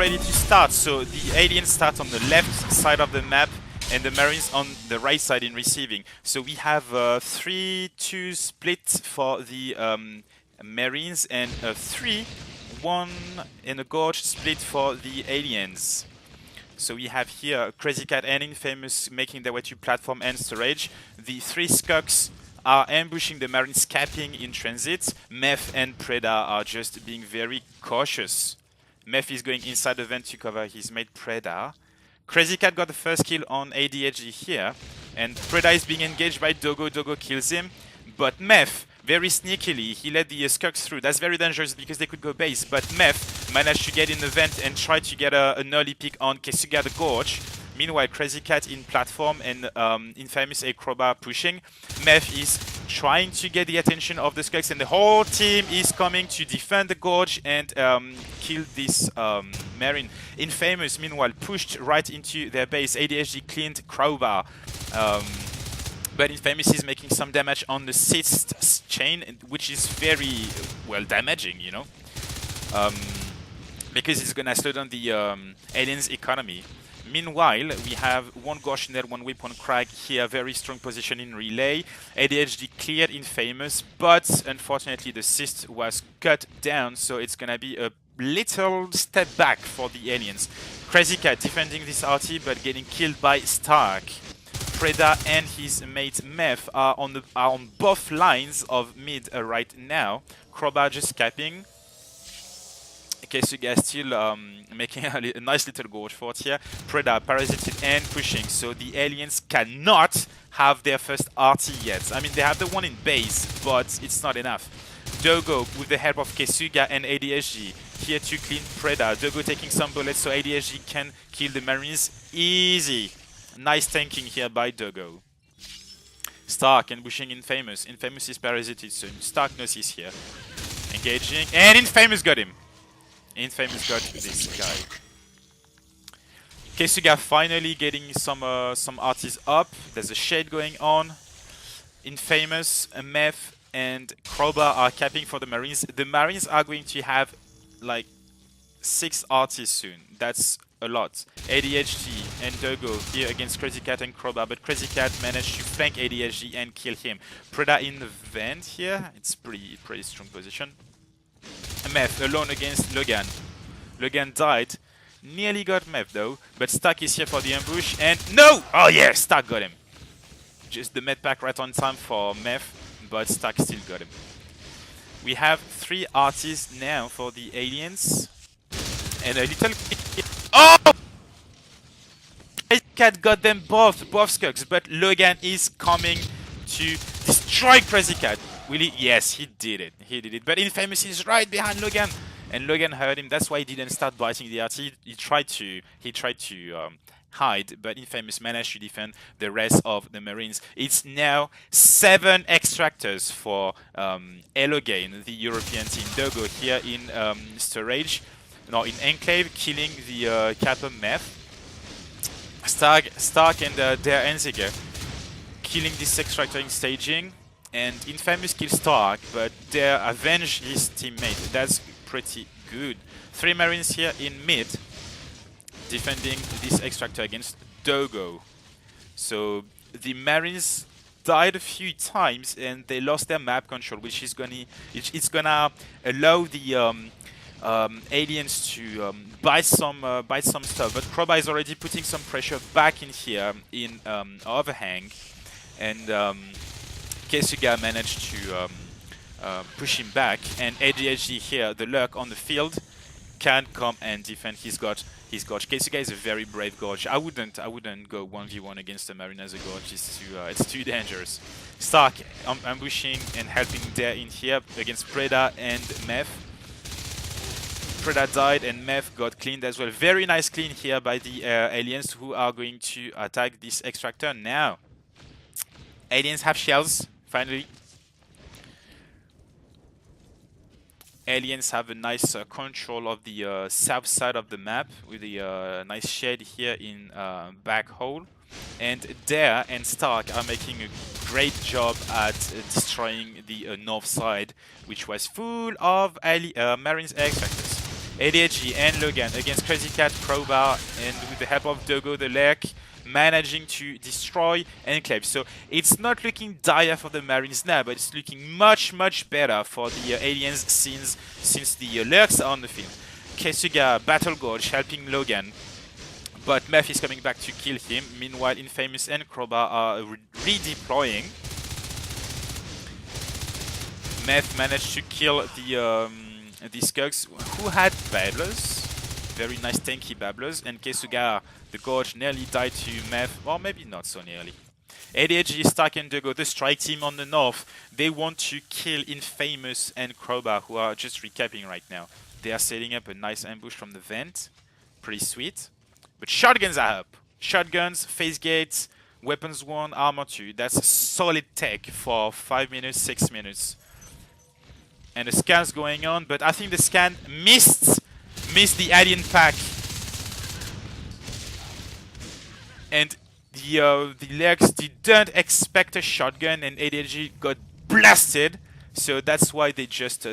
ready to start. So the aliens start on the left side of the map and the Marines on the right side in receiving. So we have a 3-2 split for the Marines and a 3-1 in a gorge split for the aliens. So we have here Crazy Cat and Infamous making their way to platform and storage. The 3 Skuks are ambushing the Marines capping in transit. Meth and Preda are just being very cautious. Meth is going inside the vent to cover his mate Preda. Crazy Cat got the first kill on ADHD here, and Preda is being engaged by Dogo. Dogo kills him, but Meth, very sneakily, he let the Skuks through. That's very dangerous because they could go base, but Meth managed to get in the vent and try to get an early pick on Kesuga the Gorge. Meanwhile, Crazy Cat in platform and Infamous Acrobat pushing. Meth is trying to get the attention of the Skuks, and the whole team is coming to defend the Gorge and kill this Marine. Infamous, meanwhile, pushed right into their base. ADHD cleaned Crowbar. But Infamous is making some damage on the 6th chain, which is very, well, damaging, you know. Because it's gonna slow down the aliens' economy. Meanwhile, we have one Gorge net, one whip, one Crag here, very strong position in relay. ADHD cleared Infamous, but unfortunately the 6th was cut down, so it's gonna be a little step back for the aliens. Crazy Cat defending this RT, but getting killed by Stark. Preda and his mate Meth are on both lines of mid right now. Crowbar just capping. Kesuga still making a nice little gorge fort here. Preda parasited and pushing, so the aliens cannot have their first RT yet. I mean, they have the one in base, but it's not enough. Dogo, with the help of Kesuga and ADHD, here to clean Preda. Dogo taking some bullets so ADHD can kill the Marines. Easy. Nice tanking here by Dogo. Stark ambushing Infamous. Infamous is parasited soon. Stark knows he's here. Engaging, and Infamous got him. Infamous got this guy. Kesuga finally getting some artists up. There's a shade going on. Infamous, Meth, and Crowbar are capping for the Marines. The Marines are going to have like 6 artists soon. That's a lot. ADHD and Dogo here against Crazy Cat and Crowbar, but Crazy Cat managed to flank ADHD and kill him. Preda in the vent here. It's pretty strong position. Meth alone against Logan. Logan died. Nearly got Meth though, but Stark is here for the ambush, and no! Oh yeah, Stark got him. Just the med pack right on time for Meth, but Stark still got him. We have 3 artists now for the aliens. And a little... Oh! Cat got them both Skuks, but Logan is coming to destroy Crazy Cat. Will he? Yes, he did it. He did it. But Infamous is right behind Logan, and Logan heard him. That's why he didn't start biting the RT. He tried to hide, but Infamous managed to defend the rest of the Marines. It's now 7 extractors for ELOgain, the European team. Dogo here in storage, no, in Enclave, killing the Kappa Meth. Stark and their Enziger killing this extractor in staging. And Infamous kills Stark, but they avenge his teammate. That's pretty good. 3 Marines here in mid, defending this extractor against Dogo. So the Marines died a few times and they lost their map control, which is gonna allow the aliens to bite some stuff. But Crowbar is already putting some pressure back in here in overhang, and Kesuga managed to push him back, and ADHD here, the lurk on the field, can come and defend his Gorge. Kesuga is a very brave Gorge. I wouldn't go 1v1 against a Marine as a Gorge. It's too dangerous. Stark ambushing and helping there in here against Preda and Meth. Preda died and Meth got cleaned as well. Very nice clean here by the aliens, who are going to attack this extractor now. Aliens have shells. Finally, aliens have a nice control of the south side of the map with a nice shade here in back hole, and Dare and Stark are making a great job at destroying the north side, which was full of Marines extractors. ADHD and Logan against Crazy Cat, Crowbar, and with the help of Dogo the Lurk, managing to destroy Enclave. So it's not looking dire for the Marines now, but it's looking much, much better for the aliens since the Lurks are on the field. Kesuga, Battle Gorge, helping Logan, but Meth is coming back to kill him. Meanwhile, Infamous and Crowbar are redeploying. Meth managed to kill the Skugs, who had Babblers. Very nice tanky Babblers. And Kesuga, the Gorge, nearly died to Meth. Or maybe not so nearly. ADHD, Stark and Dogo, the strike team on the north, they want to kill Infamous and Crowbar, who are just recapping right now. They are setting up a nice ambush from the vent. Pretty sweet. But shotguns are up. Shotguns, phase gates, weapons 1, armor 2. That's solid tech for 5 minutes, 6 minutes. And the scan's going on, but I think the scan missed the alien pack. And the Lurks didn't expect a shotgun, and ADG got blasted. So that's why they just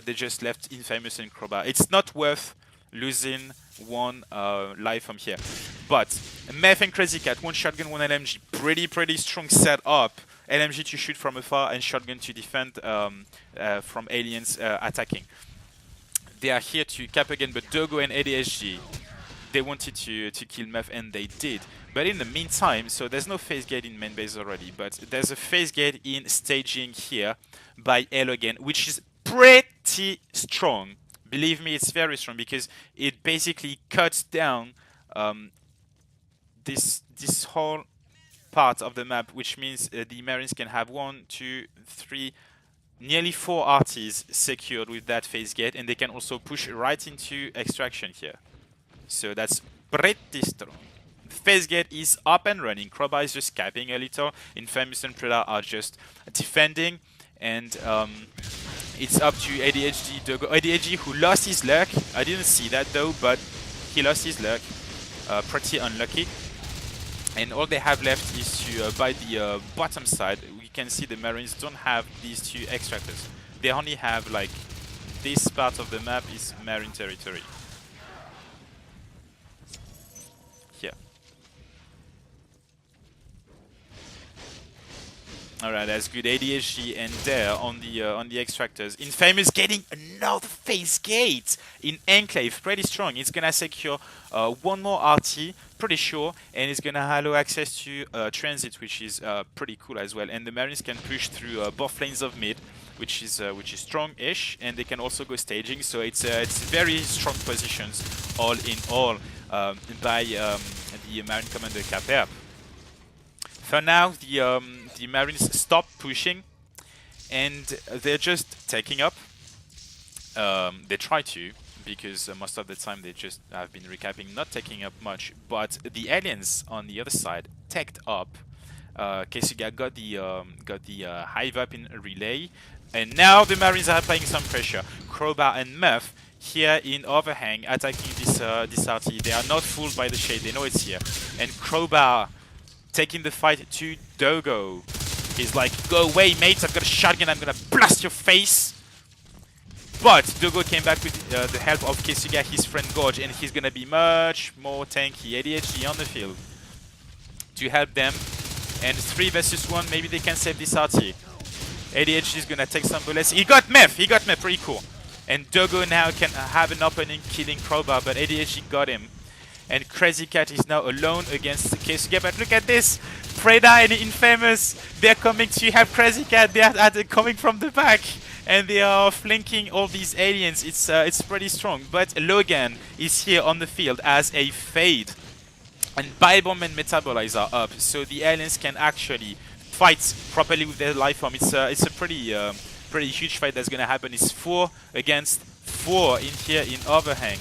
left Infamous and Crowbar. It's not worth losing one life from here. But Meth and Crazy Cat, 1 shotgun, 1 LMG. Pretty strong setup. LMG to shoot from afar and shotgun to defend from aliens attacking. They are here to cap again, but Dogo and ADSG, they wanted to kill Meth, and they did. But in the meantime, so there's no phase gate in main base already, but there's a phase gate in staging here by ELOgain, which is pretty strong. Believe me, it's very strong because it basically cuts down this whole part of the map, which means the Marines can have 1, 2, 3, nearly 4 RTs secured with that phase gate, and they can also push right into extraction here. So that's pretty strong. The phase gate is up and running. Crowbar is just capping a little. Infamous and Predator are just defending, and it's up to ADHD Dogo. ADHD, who lost his luck. I didn't see that though, but he lost his luck. Pretty unlucky. And all they have left is to buy the bottom side. We can see the Marines don't have these 2 extractors. They only have like this part of the map is Marine territory. Here. Alright, that's good. ADHD and there on the extractors. Infamous getting another phase gate in Enclave. Pretty strong. It's gonna secure 1 more RT, pretty sure, and it's gonna allow access to transit, which is pretty cool as well. And the Marines can push through both lanes of mid, which is strong-ish, and they can also go staging. So it's very strong positions all in all by the Marine Commander Capper. For now, the Marines stop pushing, and they're just taking up. They try to, because most of the time they just have been recapping, not taking up much. But the aliens on the other side teched up. Kesuga got the hive up in a relay, and now the Marines are applying some pressure. Crowbar and Muff here in overhang attacking this RT. They are not fooled by the shade. They know it's here, and Crowbar taking the fight to Dogo. He's like, go away, mate, I've got a shotgun, I'm gonna blast your face. But Dogo came back with the help of Kesuga, his friend Gorge, and he's gonna be much more tanky. ADHD on the field to help them. And 3 versus 1, maybe they can save this RT. ADHD is gonna take some bullets. He got Meth, pretty cool. And Dogo now can have an opening killing Crowbar, but ADHD got him. And Crazy Cat is now alone against Kesuga. But look at this! Preda and Infamous, they're coming to help Crazy Cat. They are coming from the back, and they are flanking all these aliens. It's pretty strong. But Logan is here on the field as a fade, and Biobomb and Metabolize are up, so the aliens can actually fight properly with their life form. It's a pretty huge fight that's gonna happen. It's 4 against 4 in here in overhang.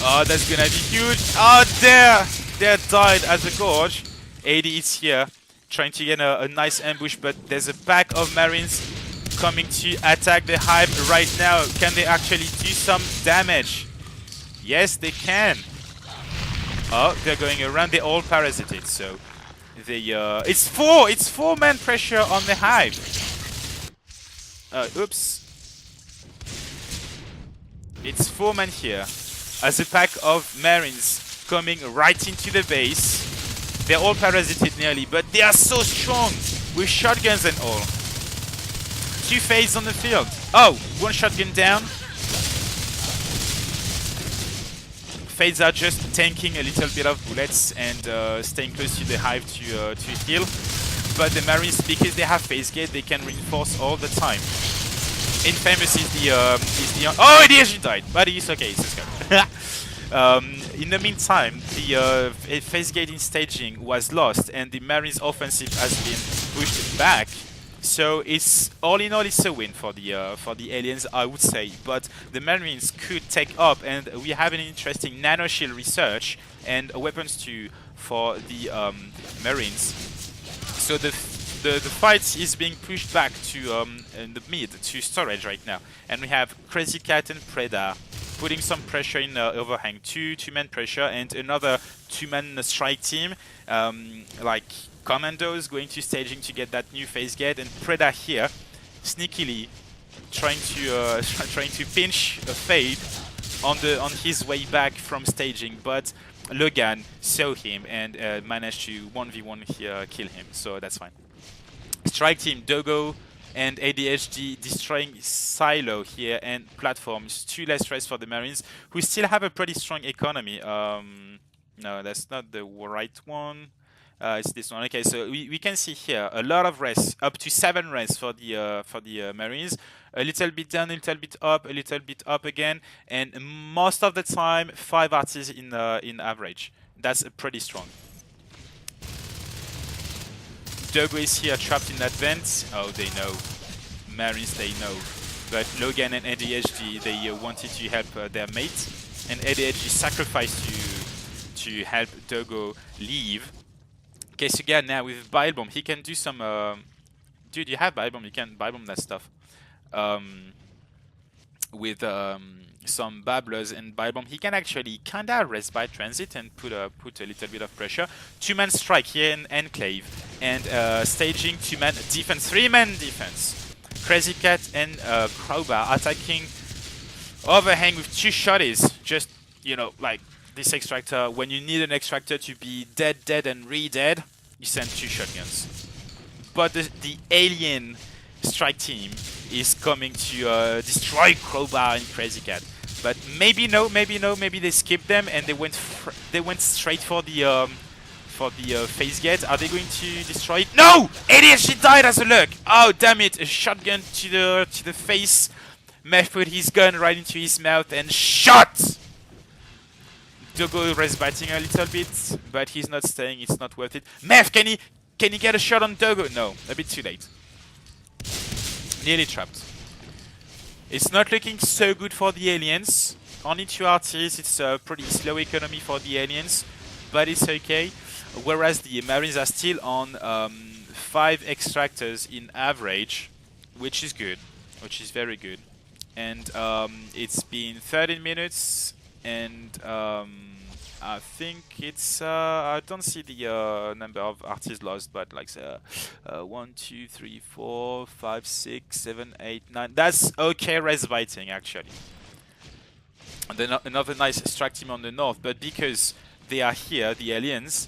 Oh, that's gonna be huge. Oh, there died as a Gorge. AD is here, trying to get a nice ambush, but there's a pack of Marines coming to attack the hive right now. Can they actually do some damage? Yes, they can. Oh, they're going around. They're all parasited, so they it's 4-man pressure on the hive. Oops. It's 4 men here, as a pack of Marines coming right into the base. They're all parasited nearly, but they are so strong with shotguns and all. 2 phase on the field. Oh, 1 shotgun down. Fades are just tanking a little bit of bullets and staying close to the hive to heal. But the Marines, because they have phase gate, they can reinforce all the time. Infamous is the oh, he actually died, but he's okay. He's just in the meantime, the phase gate in staging was lost, and the Marines' offensive has been pushed back. So it's all in all, it's a win for the aliens, I would say. But the Marines could take up, and we have an interesting nano shield research and weapons too for the Marines. So the fight is being pushed back to in the mid to storage right now, and we have Crazy Cat and Preda putting some pressure in overhang, 2-man pressure, and another 2-man strike team, like Commandos going to staging to get that new phase gate, and Preda here sneakily trying to pinch a fade on his way back from staging, but Logan saw him and managed to 1v1 here, kill him, so that's fine. Strike team, Dogo and ADHD destroying silo here and platforms. 2 less stress for the Marines, who still have a pretty strong economy. No, that's not the right one. It's this one. Okay, so we can see here a lot of rests, up to 7 rests for the Marines. A little bit down, a little bit up again, and most of the time 5 artists in average. That's pretty strong. Dogo is here trapped in that vent. Oh, they know. Marines, they know. But Logan and ADHD, they wanted to help their mate, and ADHD sacrificed to help Dogo leave. Okay, so yeah, now with Bile Bomb, he can do some... dude, you have Bile Bomb, you can Bile Bomb that stuff. With some Babblers and Bile Bomb, he can actually kinda rest by transit and put a little bit of pressure. 2-man strike here in Enclave, and staging 2-man defense, 3-man defense. Crazy Cat and Crowbar attacking overhang with 2 shotties. Just, you know, like this extractor, when you need an extractor to be dead and re-dead, you send 2 shotguns. But the alien strike team is coming to destroy Crowbar and Crazy Cat. But maybe maybe they skipped them and they went straight for the phase gate. Are they going to destroy it? No! ADHD died as a lurk. Oh damn it! A shotgun to the face. Meth put his gun right into his mouth and shot. Dogo is biting a little bit, but he's not staying. It's not worth it. Meth, can he get a shot on Dogo? No, a bit too late. Nearly trapped. It's not looking so good for the aliens. Only 2 artists. It's a pretty slow economy for the aliens, but it's okay. Whereas the Marines are still on 5 extractors in average, which is good, which is very good. And it's been 13 minutes, and I think it's I don't see the number of artists lost, but like 1, 2, 3, 4, 5, 6, 7, 8, 9. That's okay res biting actually. And then another nice strike team on the north, but because they are here, the aliens,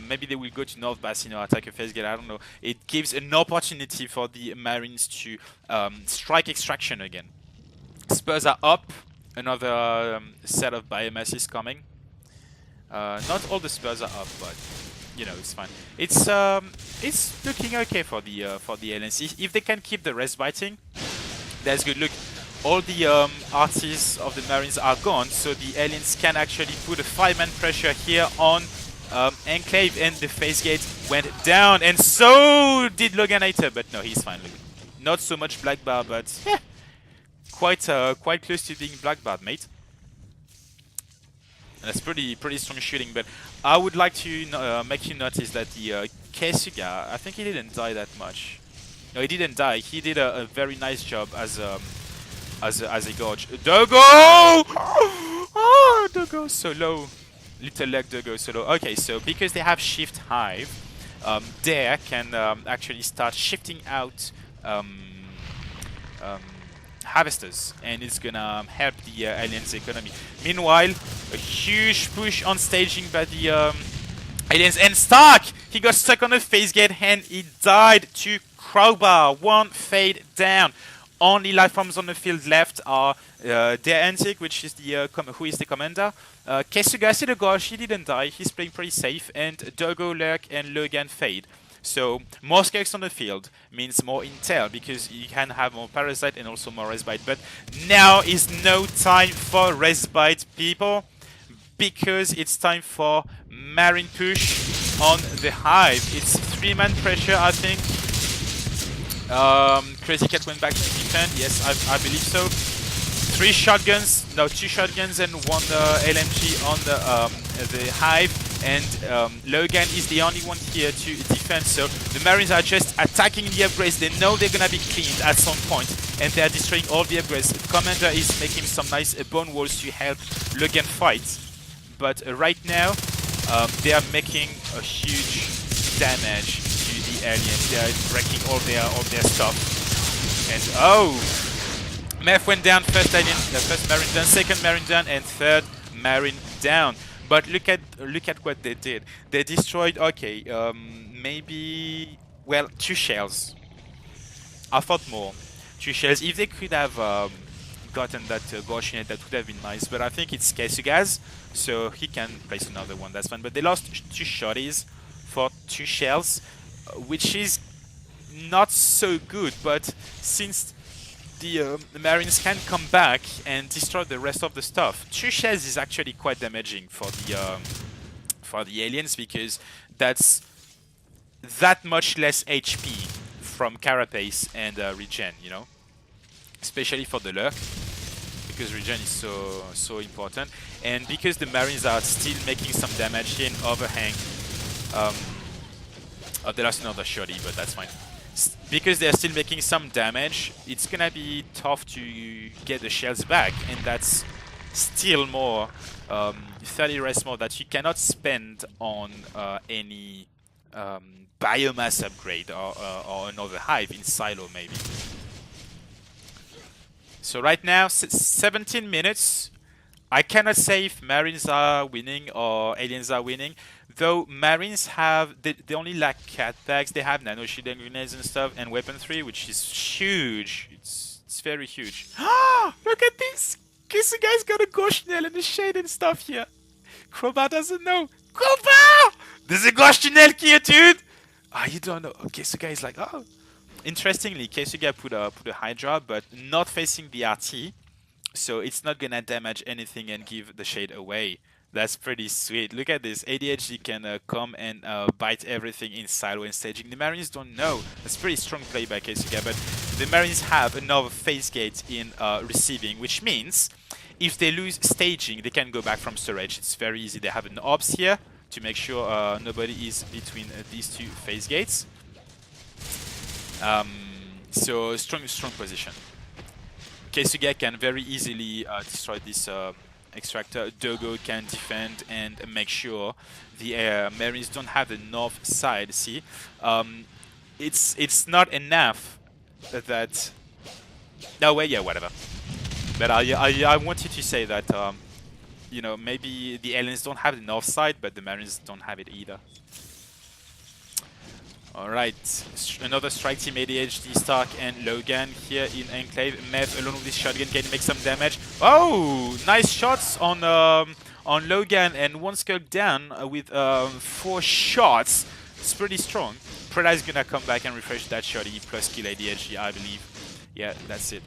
maybe they will go to North Bassino, attack a phase gate, I don't know. It gives an opportunity for the Marines to strike extraction again. Spurs are up. Another set of biomass is coming. Not all the spurs are up, but you know it's fine. It's looking okay for the aliens. If they can keep the rest biting, that's good. Look, all the artists of the Marines are gone, so the aliens can actually put a 5-man pressure here on Enclave, and the phase gate went down, and so did Loganator, but no, he's fine. Look. Not so much black bar, but yeah, quite close to being black bar, mate. That's pretty strong shooting, but I would like to make you notice that the Kesuga, I think he didn't die that much. No, he didn't die. He did a very nice job as a gorge. Dogo! Oh, Dogo so low. Little leg Dogo so low. Okay, so because they have shift hive, Dare can actually start shifting out harvesters, and it's gonna help the aliens' economy. Meanwhile, a huge push on staging by the aliens, and Stark! He got stuck on a phase gate and he died to crowbar. One fade down. Only life forms on the field left are Der Antic, which is the who is the commander. Kesuga Sidogosh, he didn't die, he's playing pretty safe, and Dogo, Lurk, and Logan fade. So more skulks on the field means more intel, because you can have more parasite and also more respite. But now is no time for respite, people, because it's time for Marine push on the hive. It's 3-man pressure, I think. Crazy Cat went back to defend. Yes, I believe so. 2 shotguns and 1 LMG on the hive, and Logan is the only one here to defend. So the Marines are just attacking the upgrades. They know they're gonna be cleaned at some point, and they are destroying all the upgrades. The commander is making some nice bone walls to help Logan fight, but right now they are making a huge damage to the aliens. They are wrecking all their stuff, and Meth went down, first Marine down, second Marine down, and third Marine down. But look at what they did. They destroyed, maybe, well, 2 shells. I thought more. 2 shells. If they could have gotten that Gaussian, that would have been nice. But I think it's Kesuga's, so he can place another one. That's fine. But they lost 2 shotties for 2 shells, which is not so good. But since the Marines can come back and destroy the rest of the stuff, 2 shells is actually quite damaging for the aliens, because that's that much less HP from Carapace and regen, you know, especially for the Lurk, because regen is so important, and because the Marines are still making some damage here in overhang. They lost another shotty, but that's fine. Because they're still making some damage, it's gonna be tough to get the shells back, and that's still more 30 rest more that you cannot spend on any biomass upgrade or another hive in silo maybe. So right now 17 minutes. I cannot say if Marines are winning or aliens are winning, though Marines have, they only lack cat bags, they have nano shield and grenades and stuff, and weapon 3, which is huge. It's very huge. Ah, look at this! This guy's got a gauche nail and a shade and stuff here. Crowbar doesn't know. Crowbar! There's a gauche nail here, dude! Ah, you don't know. Okay, so guy's like, oh. Interestingly, Kesuga put a Hydra, but not facing the RT. So it's not gonna damage anything and give the shade away. That's pretty sweet. Look at this. ADHD can come and bite everything in silo and staging. The Marines don't know. That's pretty strong play by Kesuga, but the Marines have another phase gate in receiving, which means if they lose staging, they can go back from storage. It's very easy. They have an ops here to make sure nobody is between these 2 phase gates. So strong position. Kesuga can very easily destroy this extractor. Dogo can defend and make sure the Marines don't have the north side. See, it's not enough that. No way, yeah, whatever. But I wanted to say that you know, maybe the aliens don't have the north side, but the Marines don't have it either. Alright, another strike team, ADHD, Stark and Logan here in Enclave. Mev alone with this shotgun can make some damage. Oh, nice shots on Logan, and 1 skull down with 4 shots. It's pretty strong. Preda is gonna come back and refresh that shotty plus kill ADHD, I believe. Yeah, that's it.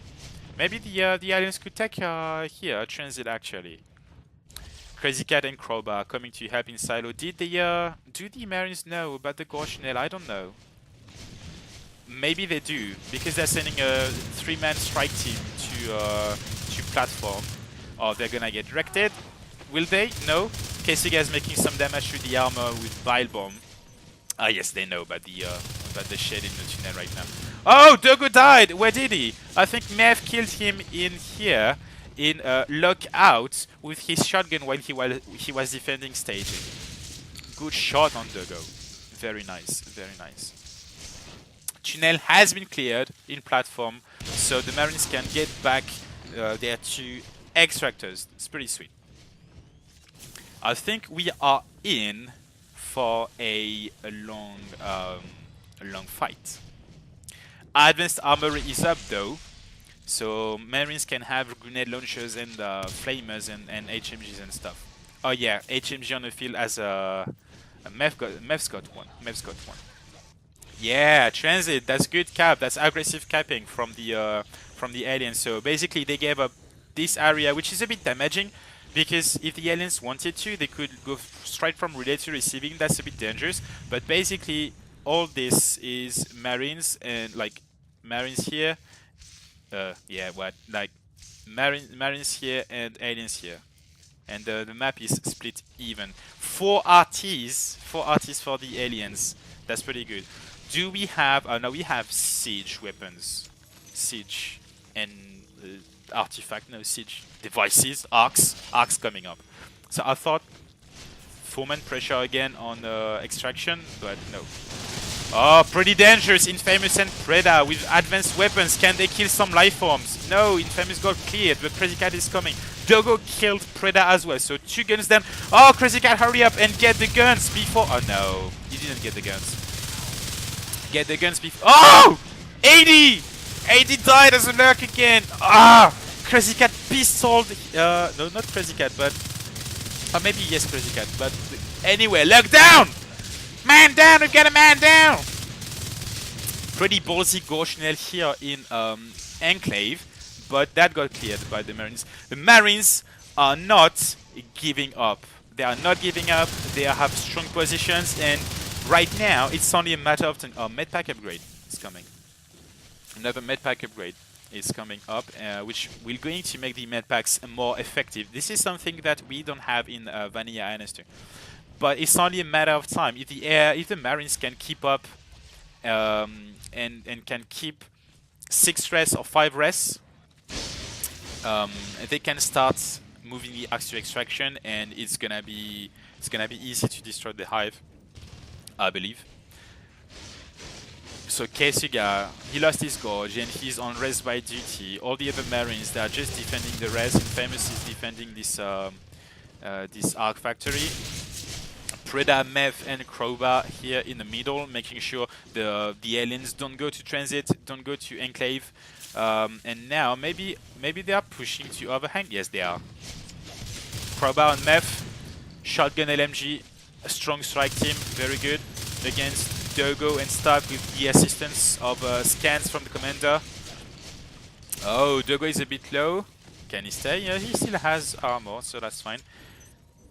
Maybe the aliens could take here transit actually. Crazy Cat and Crowbar coming to help in silo. Did the do the Marines know about the Gaussian? I don't know. Maybe they do, because they're sending a 3-man strike team to platform. Or they're gonna get wrecked. Will they? No. Kesuga is making some damage to the armor with Bile Bomb. Ah yes, they know about the shed in the tunnel right now. Oh, Dogo died! Where did he? I think Mev killed him in here. In lockout with his shotgun while he was defending staging. Good shot on Dogo. Very nice, very nice. Tunnel has been cleared in platform, so so the Marines can get back their 2 extractors. It's pretty sweet. I think we are in for a long fight. Advanced armory is up though, so Marines can have grenade launchers and flamers and HMGs and stuff. Oh yeah, HMG on the field as a Mev's got one. Yeah, transit. That's good cap. That's aggressive capping from the aliens. So basically, they gave up this area, which is a bit damaging, because if the aliens wanted to, they could go straight from relay to receiving. That's a bit dangerous. But basically, all this is Marines and like Marines here. Yeah, what like Marines here and aliens here. And the map is split even. 4 RTs for the aliens. That's pretty good. Do we have? No, we have siege weapons, siege and artifact. No, siege devices, arcs coming up. So I thought 4-man pressure again on extraction, but no. Oh, pretty dangerous. Infamous and Preda with advanced weapons. Can they kill some life forms? No, Infamous got cleared, but Crazy Cat is coming. Dogo killed Preda as well, so 2 guns down. Oh, Crazy Cat, hurry up and get the guns before... Oh no, he didn't get the guns. Get the guns before... Oh! 80! 80 died as a lurk again. Ah! Crazy Cat pistoled... no, not Crazy Cat, but... Or maybe yes, Crazy Cat, but... Anyway, lurk down! Man down! We've got a man down! Pretty ballsy Gauchinel here in Enclave, but that got cleared by the Marines. The Marines are not giving up. They are not giving up. They have strong positions, and right now it's only a matter of time. Oh, medpack upgrade is coming. Another medpack upgrade is coming up, which will going to make the medpacks more effective. This is something that we don't have in Vanilla INS2. But it's only a matter of time. If the Marines can keep up and can keep 6 rests or 5 rests, they can start moving the axe to extraction, and it's gonna be easy to destroy the hive, I believe. So Kesuga, he lost his gorge and he's on rest by duty. All the other Marines, they are just defending the rest. Infamous is defending this this arc factory. Preda, Mev, and Crowbar here in the middle, making sure the aliens don't go to transit, don't go to enclave. And now maybe they are pushing to overhang. Yes, they are. Crowbar and Mev, shotgun LMG, a strong strike team, very good against Dogo and Stark with the assistance of scans from the commander. Oh, Dogo is a bit low. Can he stay? Yeah, he still has armor, so that's fine.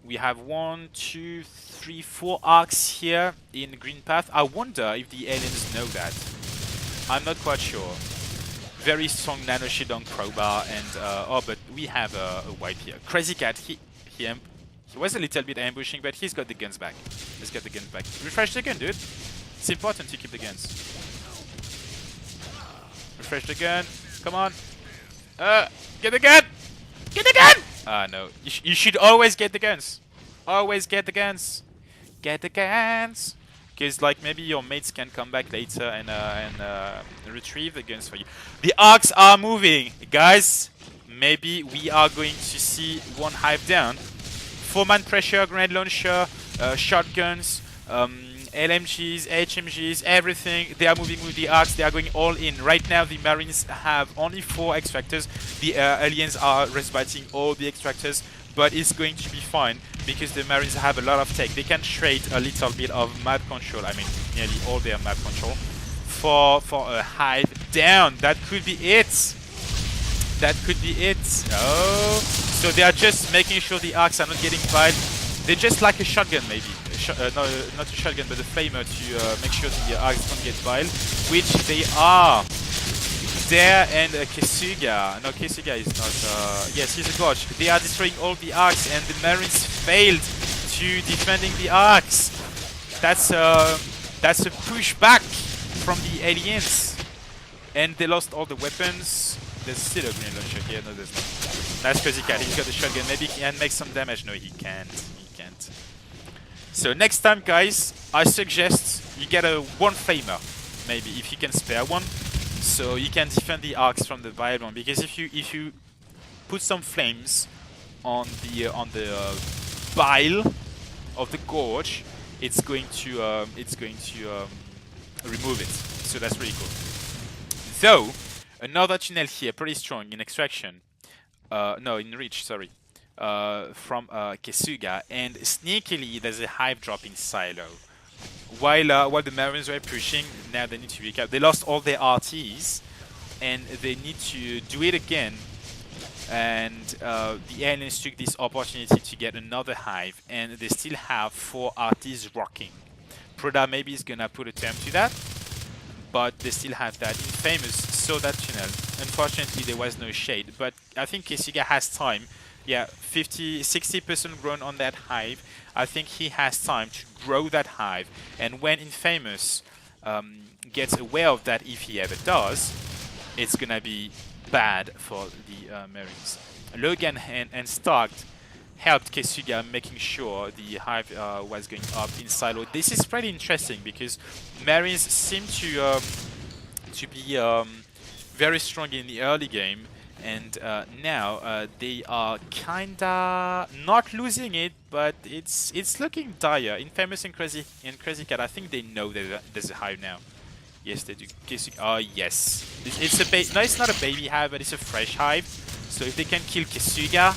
We have 1, 2, 3, 4 arcs here in green path. I wonder if the aliens know that. I'm not quite sure. Very strong nano shield on Crowbar, and oh, but we have a wipe here. Crazy Cat, he was a little bit ambushing, but he's got the guns back. He's got the guns back. Refresh the gun, dude. It's important to keep the guns. Refresh the gun. Come on. Get the gun! Get the gun! Ah, no. You should always get the guns. Always get the guns. Get the guns. Because, like, maybe your mates can come back later and retrieve the guns for you. The arcs are moving. Guys, maybe we are going to see one hive down. 4-man pressure, grenade launcher, shotguns, LMGs, HMGs, everything. They are moving with the arcs. They are going all in. Right now, the Marines have only 4 extractors. The aliens are respiting all the extractors, but it's going to be fine because the Marines have a lot of tech. They can trade a little bit of map control. I mean, nearly all their map control for a hive down. That could be it. That could be it. Oh, so they are just making sure the arcs are not getting piled. They just like a shotgun, maybe. No, not a shotgun, but a flamer to make sure the arcs don't get piled, which they are. There and Kesuga. No, Kesuga is not. Yes, he's a gorge. They are destroying all the arcs, and the Marines failed to defending the arcs. That's a pushback from the aliens, and they lost all the weapons. There's still a grenade launcher here. No, there's not. That's Crazy Cat. He's got the shotgun. Maybe he can make some damage. No, he can't. He can't. So next time, guys, I suggest you get a 1 flamer, maybe if you can spare one. so you can defend the arcs from the Bible. Because if you put some flames on the bile of the gorge, it's going to remove it. So that's really cool. Though another tunnel here, pretty strong in extraction. No, in reach. Sorry. From Kesuga, and sneakily there's a hive drop in silo. While the Marines were pushing, now they need to recap. They lost all their RTs, and they need to do it again. And the aliens took this opportunity to get another hive, and they still have 4 RTs rocking. Proda maybe is gonna put a term to that, but they still have that. Infamous saw that tunnel. Unfortunately, there was no shade, but I think Kesuga has time. Yeah, 60% grown on that hive. I think he has time to grow that hive, and when Infamous gets aware of that, if he ever does, it's gonna be bad for the Marines. Logan and Stark helped Kesuga making sure the hive was going up in silo. This is pretty interesting because Marines seem to be very strong in the early game, and now they are kinda not losing it, but it's looking dire. Infamous and Crazy Cat, I think they know that there's a hive now. Yes, they do. Oh, yes. It's a no, it's not a baby hive, but it's a fresh hive. So if they can kill Kesuga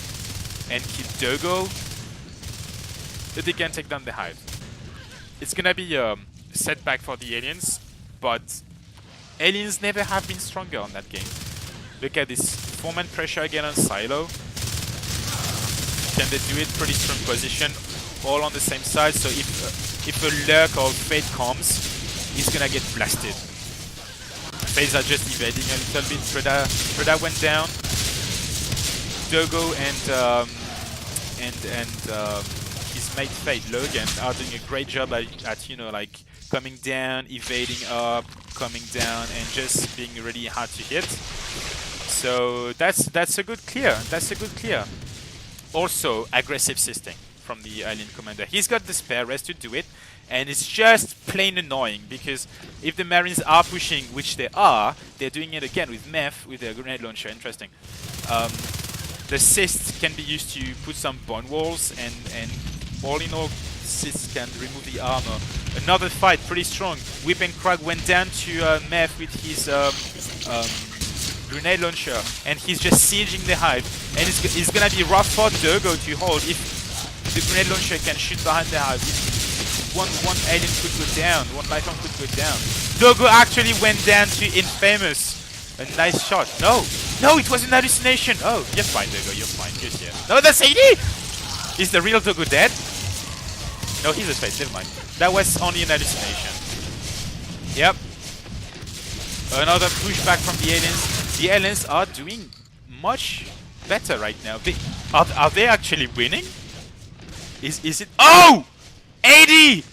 and kill Dogo, they can take down the hive. It's gonna be a setback for the aliens, but aliens never have been stronger on that game. Look at this 4-man pressure again on silo. Can they do it? Pretty strong position, all on the same side. So if a lurk or fate comes, he's gonna get blasted. Fates are just evading a little bit. Preda went down. Dogo and his mate Fate, Logan, are doing a great job at you know, like coming down, evading up, coming down, and just being really hard to hit. So that's a good clear. That's a good clear. Also, aggressive system from the alien commander. He's got the spare rest to do it. And it's just plain annoying because if the Marines are pushing, which they are, they're doing it again with Meth, with their grenade launcher. Interesting. The cyst can be used to put some bone walls, and all in all, cyst can remove the armor. Another fight, pretty strong. Whip and Krag went down to Meth with his grenade launcher, and he's just sieging the hive. And it's gonna be rough for Dogo to hold if the grenade launcher can shoot behind the hive. One alien could go down, one lifeline could go down. Dogo actually went down to Infamous. A nice shot. No, it was an hallucination. Oh, you're fine, Dogo, you're fine. Good here. No, that's AD! Is the real Dogo dead? No, he's a fake, never mind. That was only an hallucination. Yep. Another pushback from the aliens. The aliens are doing much better right now. Are they actually winning? Is it? Oh! 80!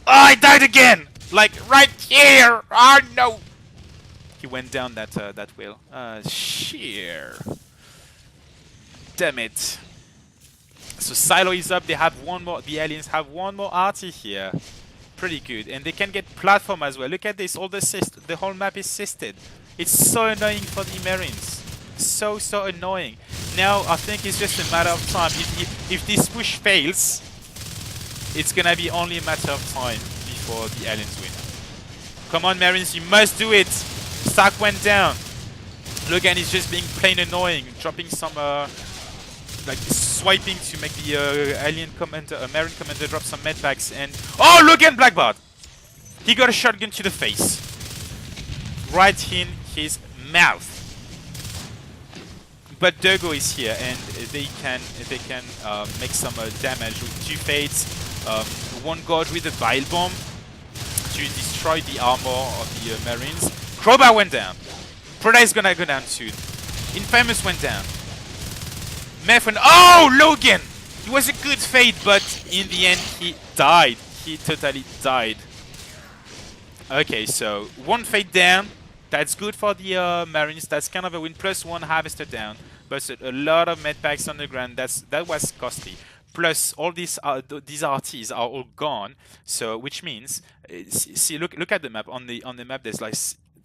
Oh, I died again! Like, right here! Oh, no! He went down that wheel. Sheer. Damn it. So Silo is up, they have one more, the aliens have one more RT here. Pretty good. And they can get platform as well. Look at this, all the whole map is sisted. It's so annoying for the Marines. So annoying. Now, I think it's just a matter of time. If this push fails, it's gonna be only a matter of time before the aliens win. Come on, Marines, you must do it! Stark went down. Logan is just being plain annoying, dropping some, like swiping to make the Marine commander drop some medpacks, and oh, Logan Blackbard! He got a shotgun to the face, right in his mouth. But Dogo is here, and they can make some damage with 2 fates, 1 gorge with a bile bomb to destroy the armor of the Marines. Crowbar went down. Proda is gonna go down soon. Infamous went down. Meth went. Oh, Logan! It was a good fate, but in the end he died. He totally died. Okay, so 1 fate down. That's good for the Marines. That's kind of a win. Plus 1 harvester down. But a lot of medpacks on the ground. That was costly. Plus all these RTs are all gone. So which means, see, look at the map. On the map, there's like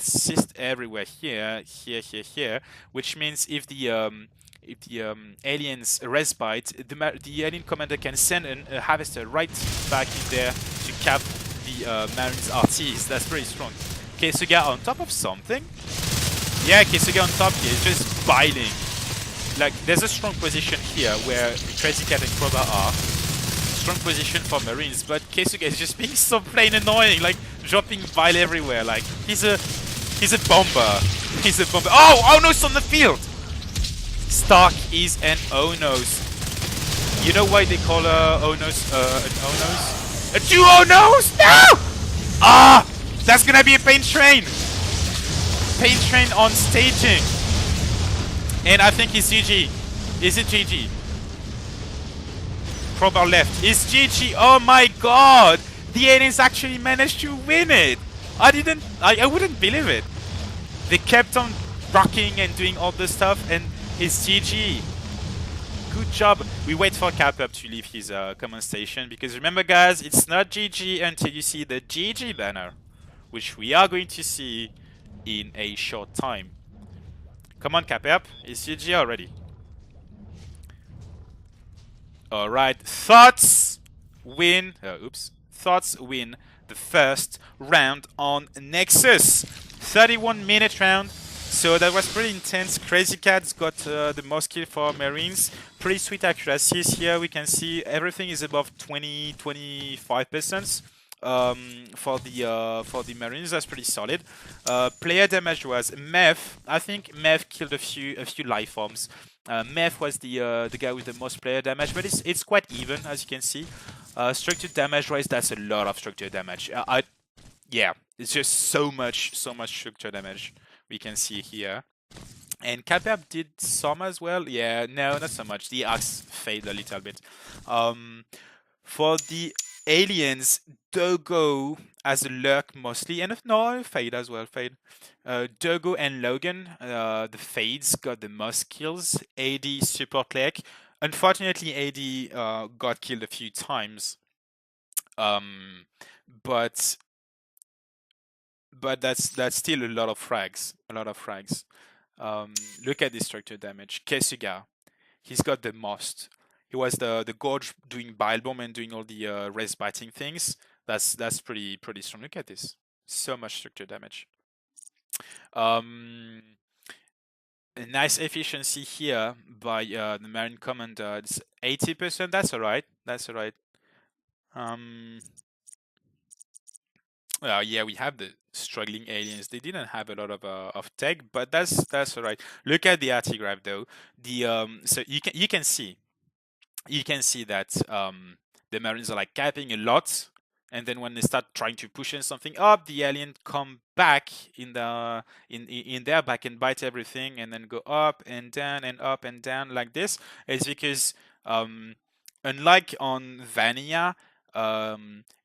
cyst everywhere here, here, which means if the aliens respite, the alien commander can send a harvester right back in there to cap the Marines RTs. That's pretty strong. Kesuga on top of something. Yeah, Kesuga on top here is just biting. Like, there's a strong position here where Crazy Cat and Crowbar are. Strong position for Marines, but Kesuga is just being so plain annoying, like dropping bile everywhere. Like, he's a bomber. He's a bomber. Oh no, it's on the field! Stark is an O-nose. You know why they call O-nose an O-nose? A 2 O-nose? No! Ah! That's gonna be a pain train! Pain train on staging. And I think it's GG. Is it GG? Crowbar left. It's GG. Oh my god! The aliens actually managed to win it! I wouldn't believe it. They kept on rocking and doing all this stuff, and it's GG. Good job. We wait for CapUp to leave his command station, because remember guys, it's not GG until you see the GG banner, which we are going to see in a short time. Come on CapUp, it's GG already. Alright, Thots win. Thots win the first round on Nexus. 31-minute round. So that was pretty intense. Crazy Cat's got the most kill for Marines. Pretty sweet accuracies here. We can see everything is above 20-25% for the Marines. That's pretty solid. Player damage was Meth. I think Meth killed a few life forms. Meth was the guy with the most player damage, but it's quite even, as you can see. Structured damage wise, that's a lot of structured damage. Yeah, it's just so much structured damage we can see here. And CapUp did some as well. Yeah, no, not so much. The axe fade a little bit. For the aliens, Dogo as a lurk mostly, and no, fade as well, fade. Dogo and Logan, the fades got the most kills. AD support lek. Unfortunately, AD got killed a few times. But that's still a lot of frags. Look at the structure damage. Kesuga, he's got the most. He was the Gorge doing bile bomb and doing all the res biting things. That's pretty strong. Look at this. So much structure damage. A nice efficiency here by the Marine Commander. It's 80%. That's alright. Yeah, we have the struggling aliens. They didn't have a lot of tech, but that's alright. Look at the artigraph though. The so you can see that the Marines are like capping a lot, and then when they start trying to push in something up, the alien come back in their back and bite everything, and then go up and down like this. It's because unlike on Vanilla,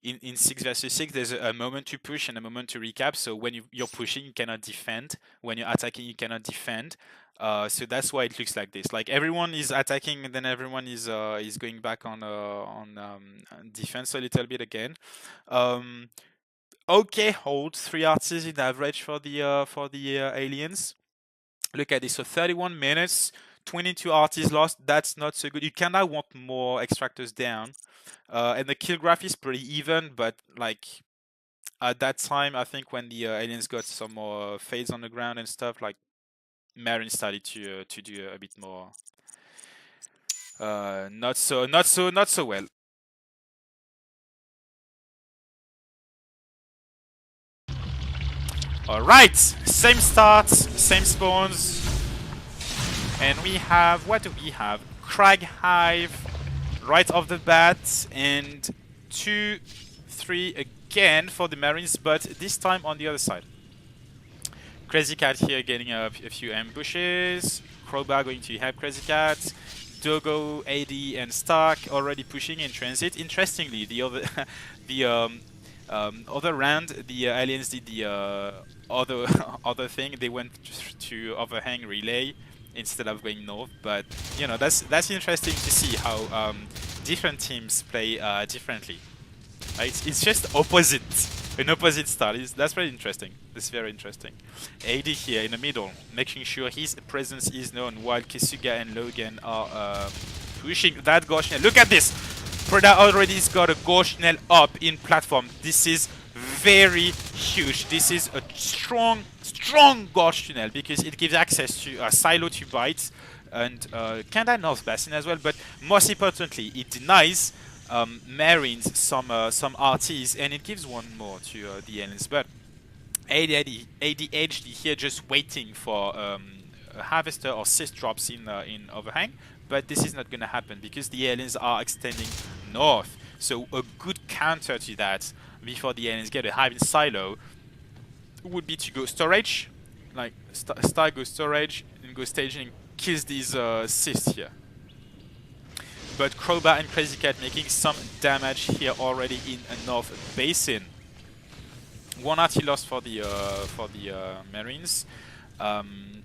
in 6 versus 6, there's a moment to push and a moment to recap. So when you're pushing, you cannot defend. When you're attacking, you cannot defend. So that's why it looks like this. Like everyone is attacking, and then everyone is going back on defense a little bit again. Okay, hold 3 arties in average for the aliens. Look at this. So 31 minutes, 22 arties lost. That's not so good. You cannot want more extractors down. And the kill graph is pretty even, but like at that time, I think when the aliens got some more fades on the ground and stuff, like Marine started to do a bit more not so well. Alright, same starts, same spawns. And we have, what do we have? Crag Hive right off the bat, and 2, 3 again for the Marines, but this time on the other side. Crazy Cat here getting a few ambushes. Crowbar going to help Crazy Cat. Dogo, AD, and Stark already pushing in transit. Interestingly, the other other round, the aliens did the other thing. They went to overhang relay instead of going north, but you know, that's interesting to see how different teams play differently. Right? It's just opposite. an opposite style. That's very interesting. That's very interesting. AD here in the middle, making sure his presence is known while Kisuga and Logan are pushing that Gaussian. Look at this! Preda already's got a Gaussian up in platform. This is very huge. This is a strong Gaussian because it gives access to silo to bites and kinda North Basin as well. But most importantly, it denies Marines some RTs, and it gives one more to the aliens. But ADHD here just waiting for a harvester or cyst drops in overhang, but this is not gonna happen because the aliens are extending north. So a good counter to that before the aliens get a hive in silo would be to go storage, like start go storage and go staging, kills these cysts here. But Crowbar and Crazy Cat making some damage here already in a North Basin. One RT lost for the Marines.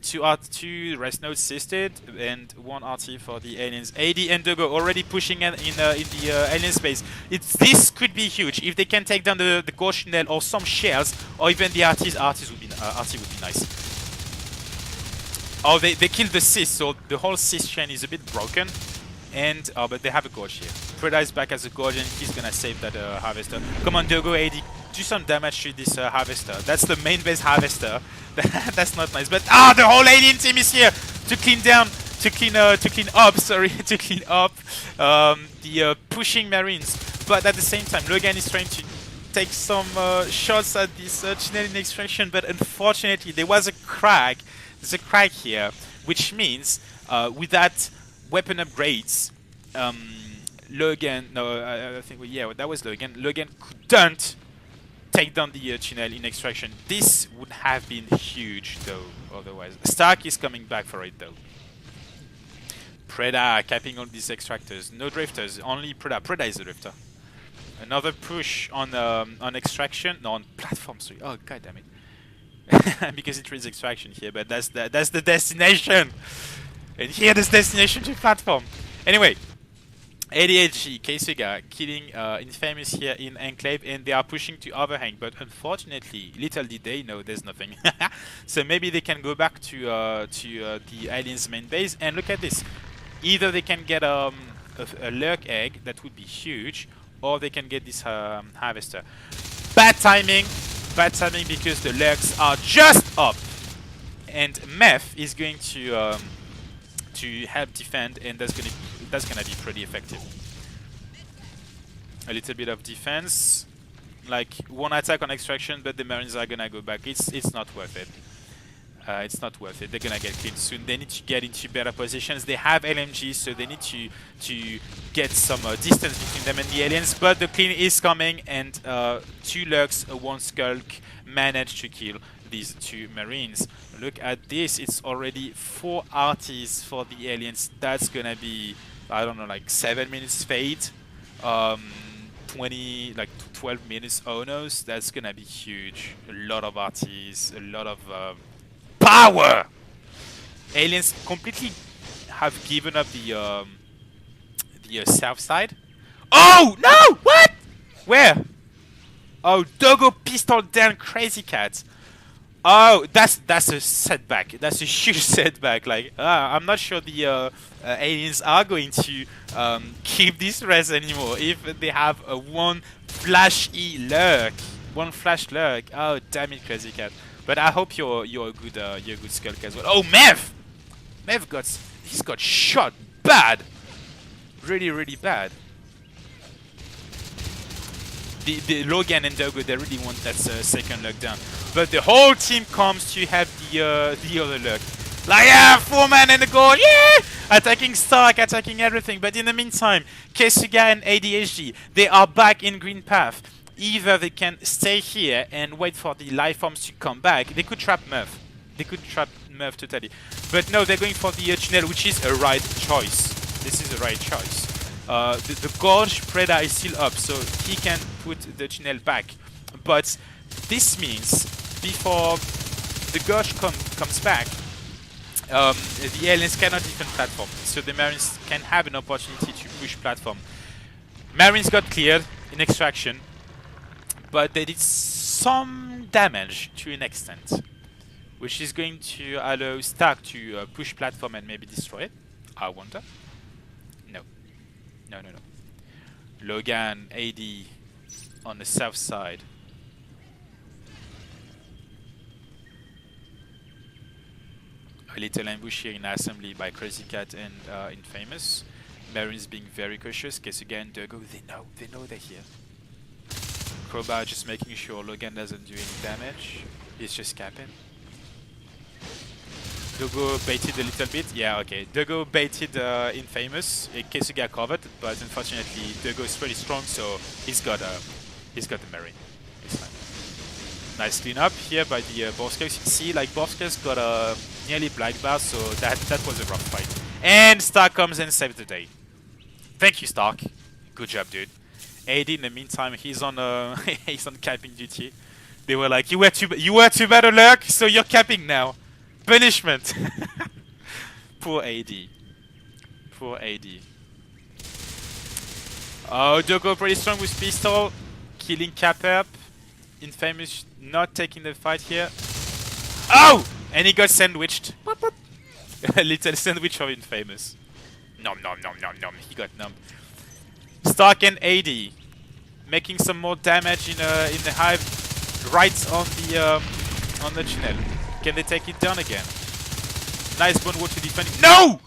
Two rest nodes assisted and one RT for the aliens. AD and Dogo already pushing in the alien space. This could be huge if they can take down the Gaussian or some shells or even the RTs. RT would be nice. Oh, they killed the Cis, so the whole Cis chain is a bit broken. And but they have a Gorge here. Preda is back as a Gorge and he's gonna save that harvester. Come on, Dogo AD, do some damage to this harvester. That's the main base harvester. That's not nice. But the whole alien team is here to clean down, to clean up. Sorry, to clean up the pushing Marines. But at the same time, Logan is trying to take some shots at this channel in extraction. But unfortunately, there was a crack. There's a crack here, which means with that weapon upgrades, Logan, I think, yeah, that was Logan. Logan couldn't take down the channel in extraction. This would have been huge, though, otherwise. Stark is coming back for it, though. Preda capping all these extractors. No drifters, only Preda. Preda is a drifter. Another push on extraction, no, on platform 3. Oh, god damn it. Because it reads extraction here, but that's the destination. And here this destination to platform. Anyway, ADHD, Keisuga killing Infamous here in Enclave, and they are pushing to overhang, but unfortunately, little did they know there's nothing. So maybe they can go back to the aliens' main base, and look at this. Either they can get a lurk egg, that would be huge, or they can get this harvester. Bad timing because the lurks are just up, and Meth is going to help defend, and that's gonna be pretty effective. A little bit of defense, like one attack on extraction, but the Marines are gonna go back. It's not worth it. It's not worth it. They're gonna get killed soon. They need to get into better positions. They have LMGs, so they need to get some distance between them and the aliens. But the clean is coming, and 2 lurks, 1 skulk managed to kill these 2 Marines. Look at this, it's already 4 RTs for the aliens. That's gonna be, I don't know, like 7 minutes fade, 20, like 12 minutes Onos. That's gonna be huge. A lot of RTs, a lot of power. Aliens completely have given up the south side. Oh no! What? Where? Oh, Dogo pistol down Crazy Cat. Oh, that's a setback. That's a huge setback. Like, I'm not sure the aliens are going to keep this res anymore if they have a one flash lurk. Oh, damn it, Crazy Cat. But I hope you're a good skulk as well. Oh, Mev he's got shot bad, really bad. The Logan and Dogo, they really want that second lockdown. But the whole team comes to have the other luck. Like, yeah, 4-man and a goal, yeah! Attacking Stark, attacking everything. But in the meantime, Keisuga and ADHD, they are back in green path. Either they can stay here and wait for the life forms to come back. They could trap Murph. They could trap Murph totally. But no, they're going for the channel, which is a right choice. This is a right choice. The Gorge Preda is still up, so he can put the channel back. But this means before the Gorge comes back, the aliens cannot defend platform, so the Marines can have an opportunity to push platform. Marines got cleared in extraction, but they did some damage to an extent, which is going to allow Stark to push platform and maybe destroy it. I wonder. No. No, no, no. Logan, AD on the south side. A little ambush here in assembly by Crazy Cat and Infamous. Marines being very cautious. Kesuga and Dogo, they know they're here. Crowbar just making sure Logan doesn't do any damage. He's just capping. Dogo baited a little bit. Yeah, okay. Dogo baited Infamous. Kesuga covered, but unfortunately Dogo is pretty strong, so he's got the Marine. It's fine. Nice clean up here by the Borskers. See, like Borskers got a nearly black bar, so that was a rough fight. And Stark comes and saves the day. Thank you, Stark. Good job, dude. AD in the meantime, he's on he's on capping duty. They were like, you were too bad a lurk, so you're capping now. Punishment. Poor AD. Poor AD. Oh, Dogo pretty strong with pistol, killing cap up. Infamous not taking the fight here. Oh! And he got sandwiched. A little sandwich of Infamous. Nom nom nom nom nom. He got numb. Stark and AD making some more damage in the hive, right on the tunnel. Can they take it down again? Nice bone wall to defend. No!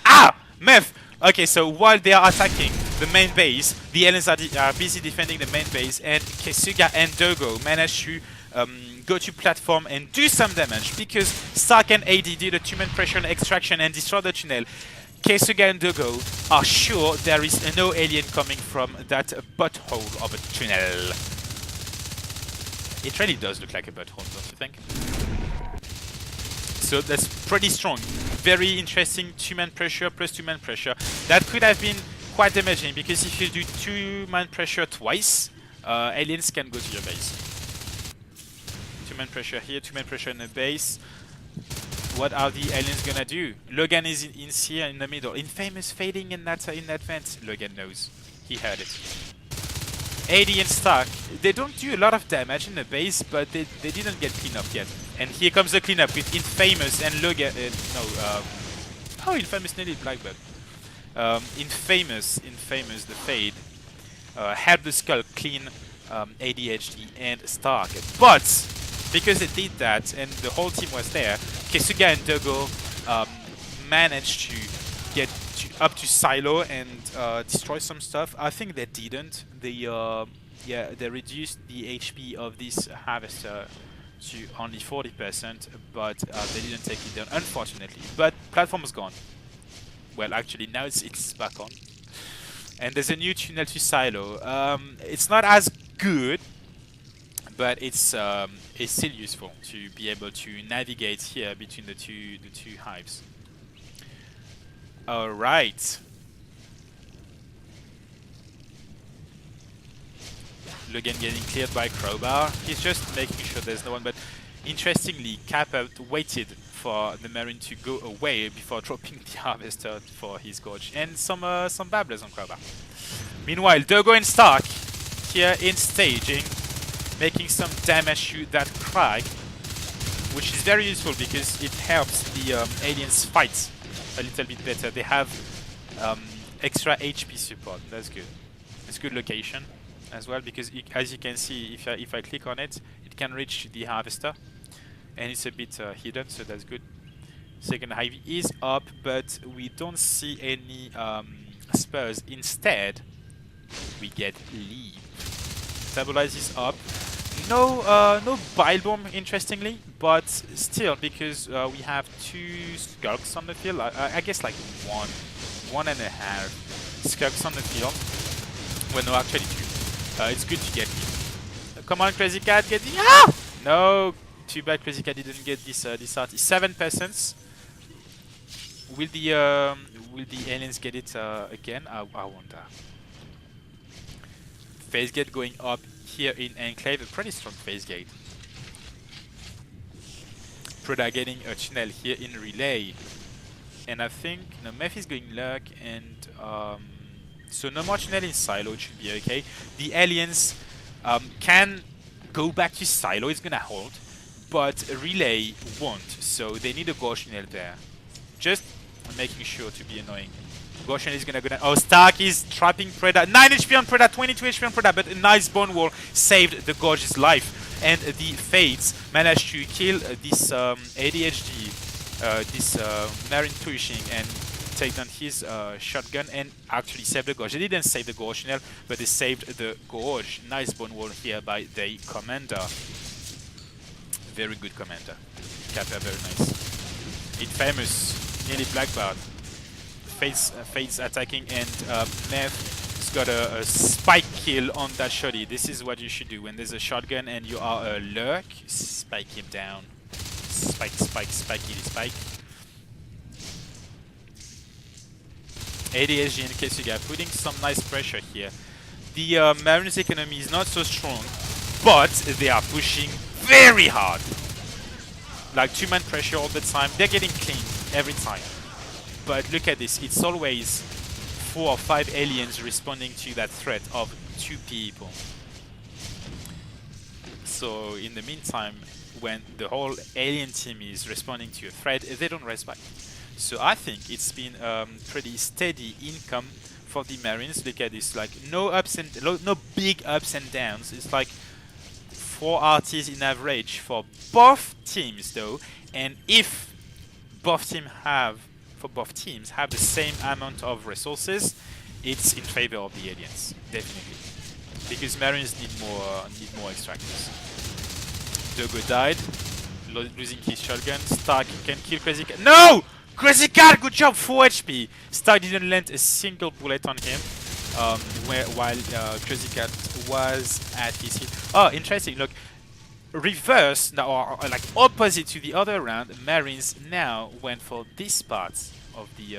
Ah! Meth! Okay, so while they are attacking the main base, the aliens are busy defending the main base, and Kesuga and Dogo manage to go to platform and do some damage because Stark and AD did a two-man pressure and extraction and destroy the tunnel. Kesuga and Dogo are sure there is no alien coming from that butthole of a tunnel. It really does look like a butthole, don't you think? So that's pretty strong. Very interesting two-man pressure plus two-man pressure. That could have been quite damaging because if you do two-man pressure twice, aliens can go to your base. Two-man pressure here, two-man pressure in the base. What are the aliens gonna do? Logan is in here in the middle. Infamous fading in that vent. Logan knows. He heard it. AD and Stark, they don't do a lot of damage in the base, but they didn't get clean up yet. And here comes the cleanup with Infamous and Logan. Oh, Infamous nearly Blackbird. Infamous, the fade, had the skull clean ADHD and Stark. But because they did that and the whole team was there, Kesuga and Dogo managed to get up to Silo and destroy some stuff. I think they didn't. They reduced the HP of this harvester to only 40%, but they didn't take it down, unfortunately. But platform is gone. Well, actually, now it's back on. And there's a new tunnel to Silo. It's not as good, but it's still useful to be able to navigate here between the two hives. All right. Logan getting cleared by Crowbar. He's just making sure there's no one, but interestingly, Kappa waited for the Marine to go away before dropping the Harvester for his gorge. And some babblers on Crowbar. Meanwhile, Dogo and Stark here in staging, making some damage to that Crag, which is very useful because it helps the aliens fight a little bit better. They have extra HP support. That's good. It's good location as well because as you can see, if I click on it, it can reach the Harvester, and it's a bit hidden, so that's good. Second hive is up, but we don't see any spurs. Instead, we get lead. Stabilize is up. No bile bomb, interestingly, but still, because we have 2 skulks on the field. I guess like one and a half skulks on the field. Well, no, actually 2. It's good to get me. Come on, Crazy Cat, get the No, too bad Crazy Cat didn't get this artist. 7%. Will the aliens get it again? I wonder. Phase gate going up here in Enclave, a pretty strong phase gate. Preda getting a tunnel here in Relay. And I think no, Meph is going Lurk, and so no more tunnel in Silo, it should be okay. The aliens can go back to silo, it's gonna hold, but relay won't, so they need a Gaussian help there. Just making sure to be annoying. Gaussian is gonna go down. Oh, Stark is trapping Preda. 9 HP on Preda, 22 HP on Preda, but a nice bone wall saved the Gorge's life. And the Fates managed to kill this ADHD, this Marine pushing, and take down his shotgun and actually save the Gorge. They didn't save the Gaussian, but they saved the Gorge. Nice bone wall here by the commander. Very good commander. Kappa, very nice. Infamous, nearly blackbarred. Fates attacking, and Neff got a spike kill on that shotty. This is what you should do when there's a shotgun and you are a lurk. Spike him down. Spike, spike, spikey, spike. ADSG and Kesuga putting some nice pressure here. The Marines economy is not so strong, but they are pushing very hard. Like 2-man pressure all the time. They're getting clean every time. But look at this. It's always 4 or 5 aliens responding to that threat of 2 people. So in the meantime, when the whole alien team is responding to a threat, they don't respect. So I think it's been pretty steady income for the Marines. Look at this, like no big ups and downs. It's like 4 RTs in average for both teams though. And if both teams have the same amount of resources, it's in favor of the aliens, definitely. Because Marines need more extractors. Dogo died, losing his shotgun. Stark can kill Crazy Cat. No! Crazy Cat, good job, 4 HP. Stark didn't land a single bullet on him, while Crazy Cat was at his hit. Oh, interesting. Look, reverse now, or like opposite to the other round. Marines now went for this part of the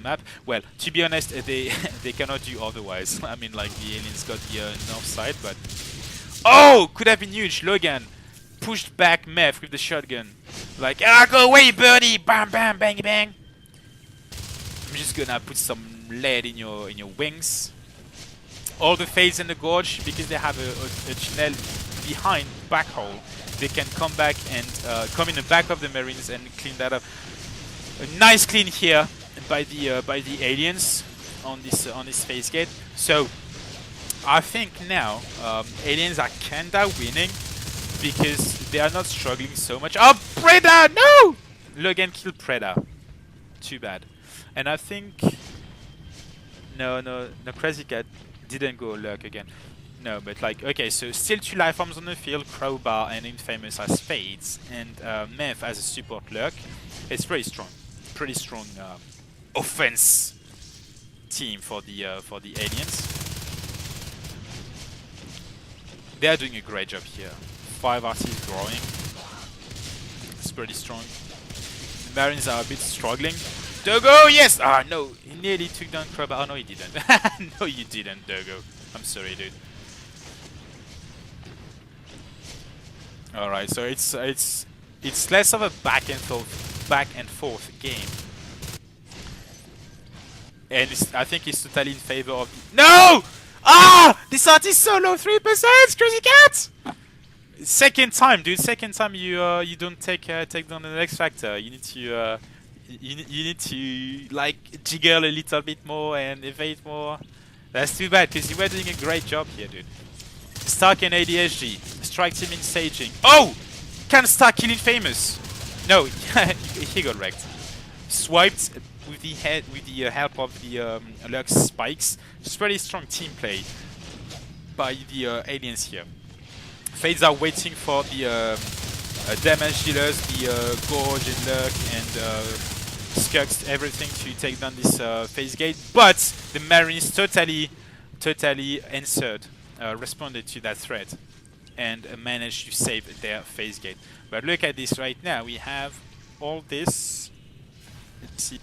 map. Well, to be honest, they they cannot do otherwise. I mean, like the aliens got the north side, but oh, could have been huge. Logan pushed back Meth with the shotgun. Like, go away, birdie! Bam, bam, bang, bang. I'm just gonna put some lead in your wings. All the Fates in the Gorge, because they have a channel behind back hole, they can come back and come in the back of the Marines and clean that up. A nice clean here by the aliens on this phase gate. So I think now aliens are kinda winning because they are not struggling so much. Oh, Preda! No! Logan killed Preda. Too bad. And I think no, Crazy Cat didn't go lurk again. No, but like, okay, so still 2 life forms on the field, Crowbar and Infamous as Fates, and Meth as a support lurk. It's pretty strong offense team for the aliens. They are doing a great job here. 5 RTs growing. It's pretty strong. The Marines are a bit struggling. Dogo, yes! Ah, no, he nearly took down Crowbar. Oh, no, he didn't. No, you didn't, Dogo. I'm sorry, dude. Alright, so it's less of a back and forth game. And I think it's totally in favor of the— No! Ah! This art is so low, 3%! Crazy Cat! Second time, dude. Second time you don't take down the X Factor. You need to you need to like jiggle a little bit more and evade more. That's too bad because you were doing a great job here, dude. Stark and ADSG strike team in staging. Oh, can Stark kill Infamous? No, he got wrecked. Swiped with the help of the Lux spikes. It's pretty strong team play by the aliens here. Fates are waiting for the damage dealers, the Gorge and Lurk and Skuks, everything to take down this phase gate. But the Marines totally answered, responded to that threat and managed to save their phase gate. But look at this right now. We have all this. Let's see.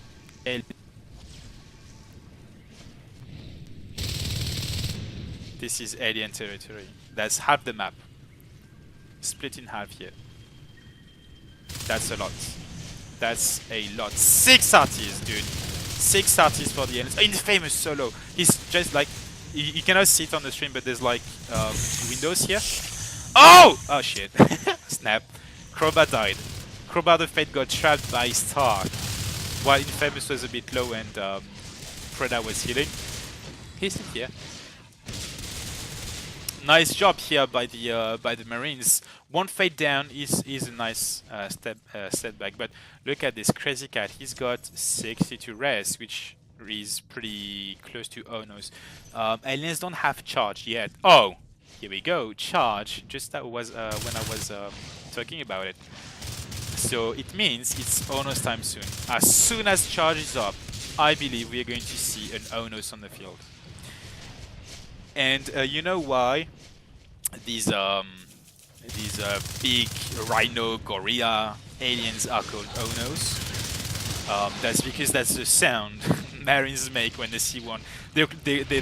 This is alien territory. That's half the map. Split in half here. That's a lot. That's a lot. 6 RTs, dude. 6 RTs for the aliens. Infamous solo. He's just like you cannot see it on the stream, but there's like windows here. Oh! Oh shit. Snap. Crowbar died. Crowbar the Fate got trapped by Star, while Infamous was a bit low and Preda was healing. He's still here. Nice job here by the Marines. One Fate down is a nice step back, but look at this Crazy Cat. He's got 62 res, which is pretty close to Onos. Aliens don't have charge yet. Oh, here we go, charge. Just that was when I was talking about it. So it means it's Onos time soon. As soon as charge is up, I believe we are going to see an Onos on the field. And you know why these big rhino gorilla aliens are called Onos? That's because that's the sound Marines make when they see one. They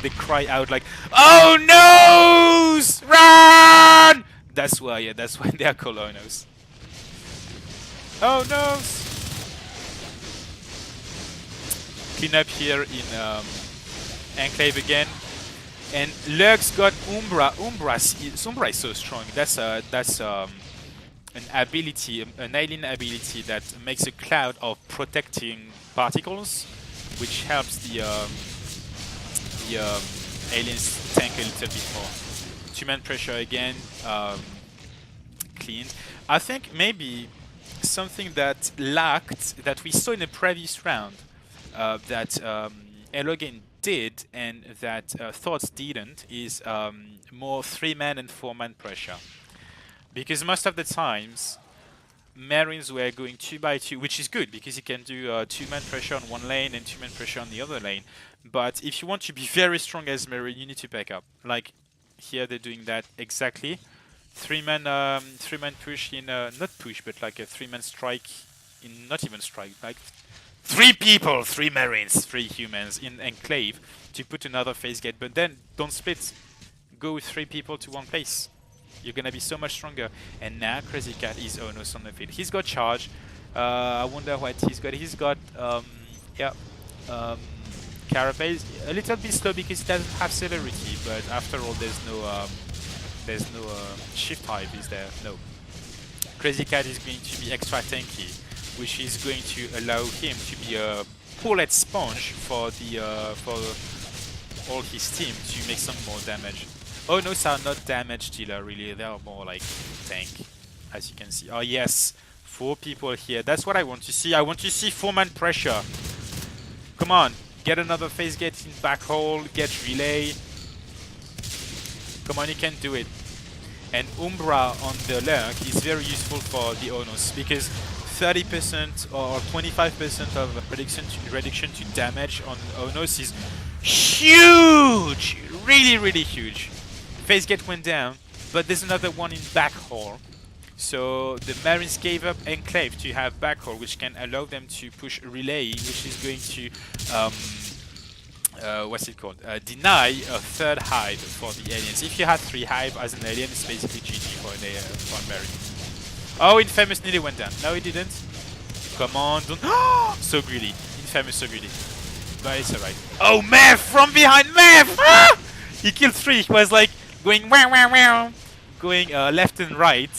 cry out like, "Oh noes! Run!" That's why. Yeah, that's why they are called Onos. Oh noes! Clean up here in Enclave again. And Lurk's got Umbra. Umbra is so strong. That's an ability, an alien ability that makes a cloud of protecting particles, which helps the aliens tank a little bit more. 2-man pressure again, cleaned. I think maybe something that lacked, that we saw in the previous round, that ELOgain did and that Thots didn't, is more 3-man and 4-man pressure. Because most of the times, Marines were going 2 by 2, which is good because you can do 2-man pressure on one lane and 2-man pressure on the other lane. But if you want to be very strong as Marine, you need to back up. Like here, they're doing that exactly. 3-man push in not push, but like a 3-man strike in not even strike, like 3 people, 3 Marines, 3 humans in Enclave to put another phase gate. But then don't split. Go 3 people to one place. You're gonna be so much stronger. And now Crazy Cat is Onos on the field. He's got charge. I wonder what he's got. He's got Carapace. A little bit slow because he doesn't have celerity, but after all there's no shift hype, is there? No. Crazy Cat is going to be extra tanky, which is going to allow him to be a bullet sponge for all his team to make some more damage. Onos are not damage dealer really, they are more like tank, as you can see. Oh yes, 4 people here, that's what I want to see. I want to see 4-man pressure. Come on, get another phase gate in back hole, get relay. Come on, you can do it. And Umbra on the Lurk is very useful for the Onos because 30% or 25% of reduction to damage on Onos is huge! Really huge. Phase gate went down, but there's another one in back hole. So the Marines gave up Enclave to have back hole, which can allow them to push relay, which is going to what's it called? Deny a 3rd hive for the aliens. If you had 3 hive as an alien, it's basically GG for a Marine. Oh, Infamous nearly went down. No, he didn't. Come on, don't. So greedy. Infamous so greedy. But it's alright. Oh, Mev! From behind Mev! Ah! He killed 3. He was like going wow wow wow, going left and right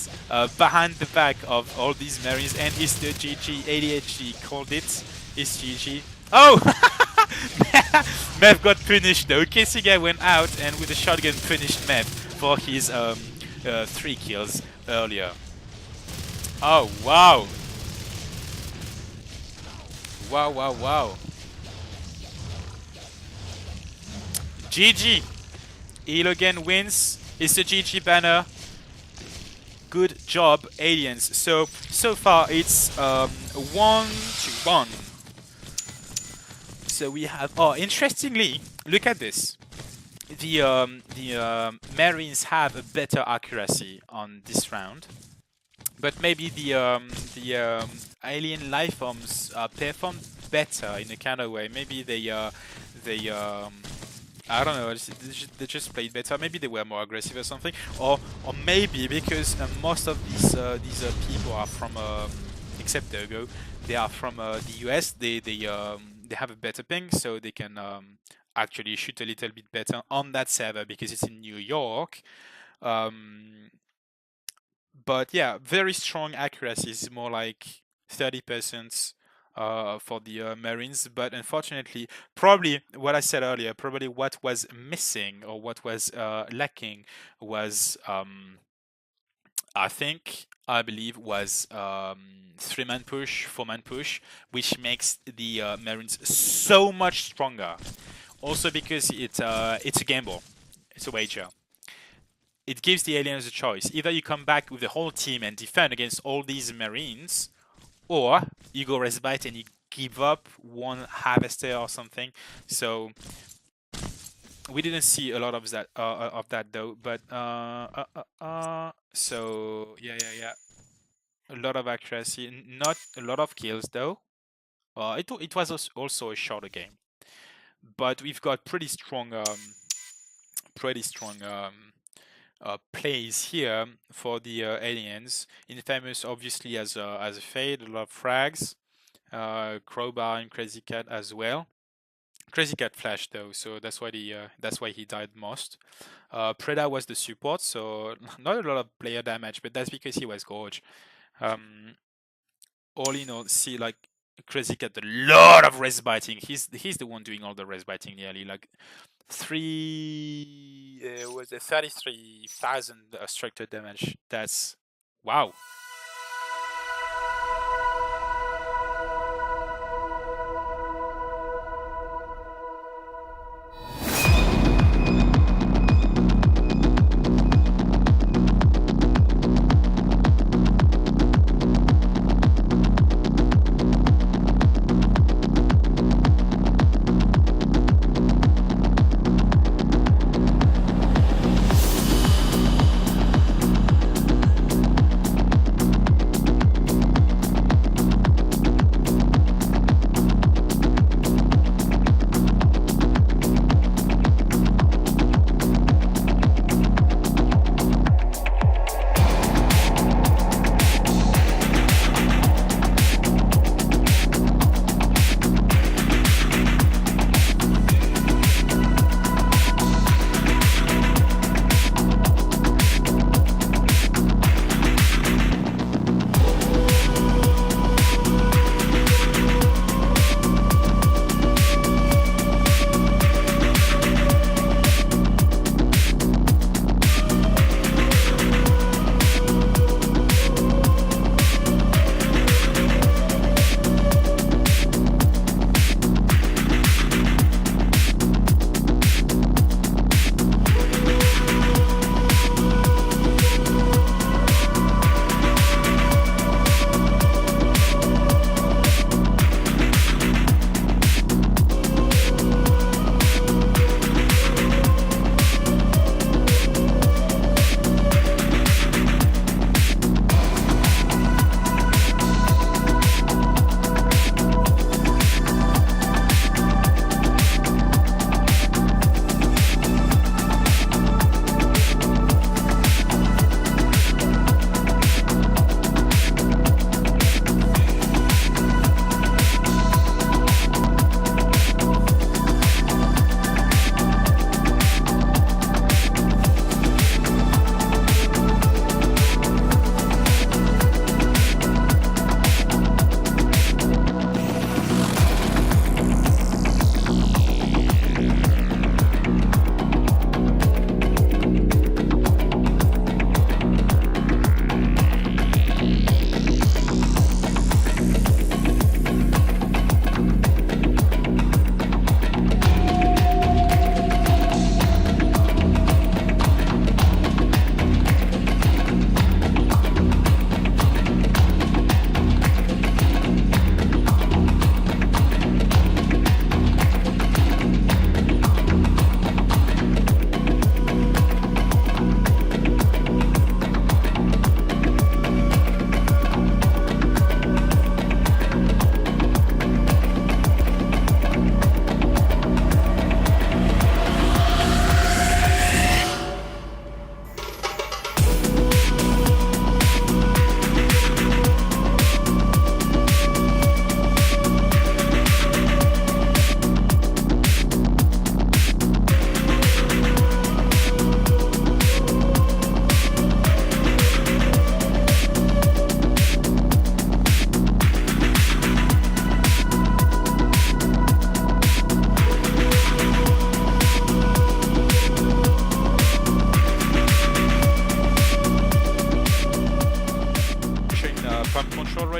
behind the back of all these Marines, and it's the GG. ADHD called it. It's GG. Oh! Mev got punished though. Casey guy went out and with a shotgun punished Mev for his 3 kills earlier. Oh wow! Wow. GG! ELOgain wins. It's the GG banner. Good job, aliens. So far it's 1-1. So we have. Oh, interestingly, look at this. The Marines have a better accuracy on this round, but maybe the alien life forms perform better in a kind of way. Maybe they I don't know, they just played better. Maybe they were more aggressive or something, or maybe because most of these people are from except Ergo, they are from the US. They have a better ping, so they can actually shoot a little bit better on that server because it's in New York. But yeah, very strong accuracy. It's more like 30% for the Marines. But unfortunately, probably what I said earlier, probably what was missing or what was lacking was, I believe, was 3-man push, 4-man push, which makes the Marines so much stronger. Also because it's a gamble, it's a wager. It gives the aliens a choice. Either you come back with the whole team and defend against all these Marines, or you go Respite and you give up one harvester or something. So we didn't see a lot of that though. But so yeah. A lot of accuracy, not a lot of kills though. It was also a shorter game, but we've got pretty strong plays here for the aliens. Infamous, obviously, as a fade, a lot of frags, Crowbar and Crazy Cat as well. Crazy Cat flashed though, so that's why he died most. Preda was the support, so not a lot of player damage, but that's because he was Gorge. All in all, see, like, Crazy Cat, a lot of res biting. He's the one doing all the res biting nearly. Like 33,000 structure damage. That's wow.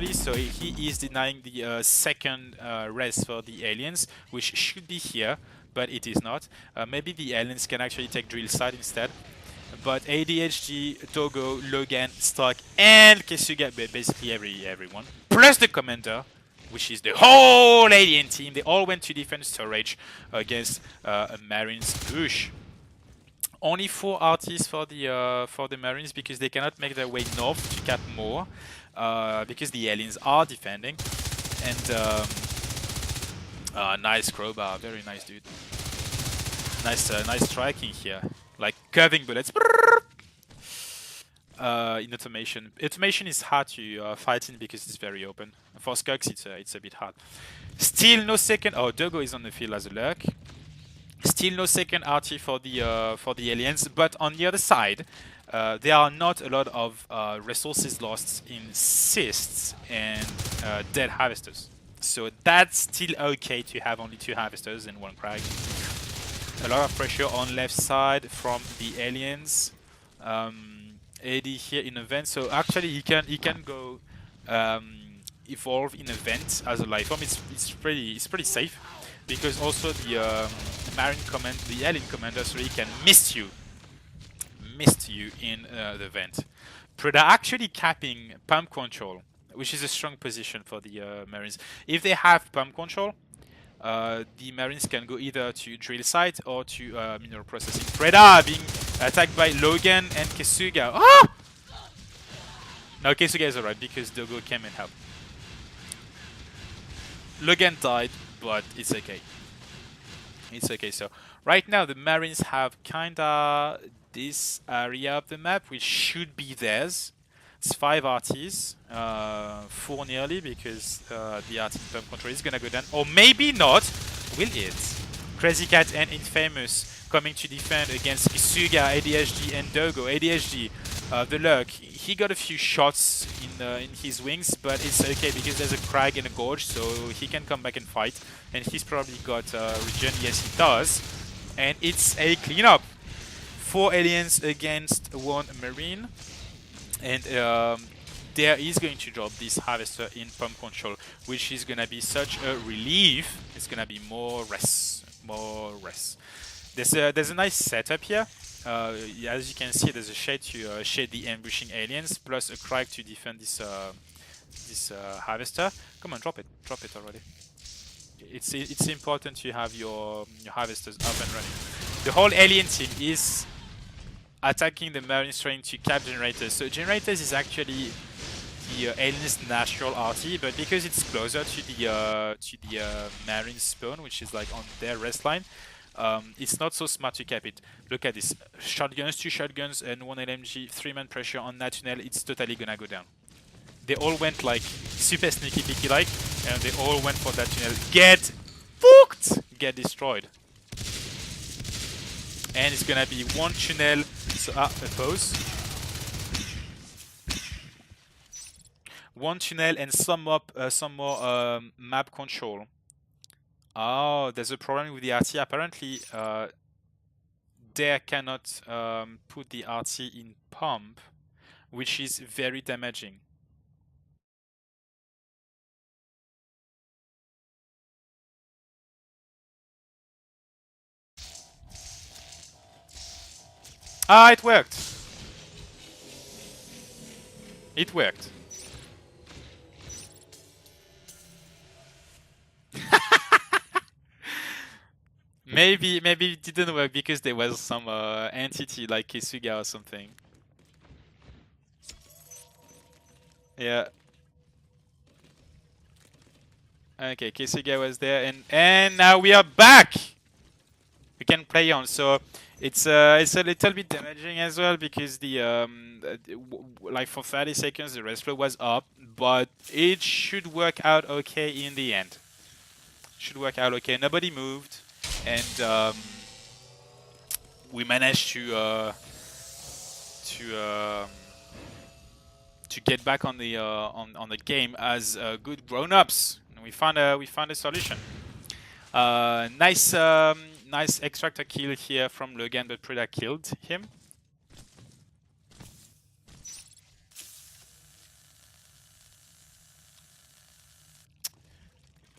already, so he is denying the second res for the aliens, which should be here, but it is not. Maybe the aliens can actually take drill side instead. But ADHD, Togo, Logan, Stark, and Kesuga, basically everyone, plus the commander, which is the whole alien team, they all went to defend storage against a Marines push. Only 4 RTs for the Marines because they cannot make their way north to cap more because the aliens are defending. And nice crowbar, very nice, dude. Nice striking here, like curving bullets. In automation, automation is hard to fight in because it's very open. For Skugs, it's a bit hard. Still no second. Oh, Dogo is on the field as a lurk. Still no second RT for the aliens, but on the other side, there are not a lot of resources lost in cysts and dead harvesters. So that's still okay to have only 2 harvesters and 1 crag. A lot of pressure on left side from the aliens. AD here in a vent, so actually he can go evolve in a vent as a life form. It's pretty safe because also the alien commander, sorry, can mist you in the vent. Preda actually capping pump control, which is a strong position for the Marines. If they have pump control, the Marines can go either to drill site or to mineral processing. Preda being attacked by Logan and Kesuga. Ah! No, Kesuga is alright because Dogo came and helped. Logan died, but it's okay. It's okay. So right now the Marines have kinda this area of the map, which should be theirs. It's 5 RTs, 4 nearly, because the RT pump control is gonna go down, or maybe not. Will it? Crazy Cat and Infamous coming to defend against Kisuga, ADHD, and Dogo. ADHD, the lurk, he got a few shots in his wings, but it's okay because there's a crag and a gorge, so he can come back and fight. And he's probably got regen. Yes, he does. And it's a cleanup. 4 aliens against 1 marine. And there is going to drop this harvester in pump control, which is going to be such a relief. It's going to be more rest. There's a nice setup here. As you can see, there's a shade to shade the ambushing aliens, plus a crag to defend this harvester. Come on, drop it already. It's important to have your harvesters up and running. The whole alien team is attacking the Marines, trying to cap generators. So generators is actually the aliens' natural RT, but because it's closer to the Marine spawn, which is like on their rest line, it's not so smart to cap it. Look at this: shotguns, 2 shotguns, and 1 LMG, 3-man pressure on that tunnel. It's totally gonna go down. They all went like super sneaky peeky like, and they all went for that tunnel. Get fucked! Get destroyed. And it's gonna be 1 tunnel. So a pause. 1 tunnel and some more map control. Oh, there's a problem with the RT. Apparently, they cannot put the RT in pump, which is very damaging. Ah, it worked. It worked. Maybe it didn't work because there was some entity like Kisuga or something. Yeah. Okay, Kisuga was there, and now we are back. We can play on. So it's a little bit damaging as well because the like for 30 seconds the rest flow was up, but it should work out okay in the end. Should work out okay. Nobody moved, and we managed to get back on the game as good grown-ups. We found a solution. Nice extractor kill here from Logan, but Preda killed him.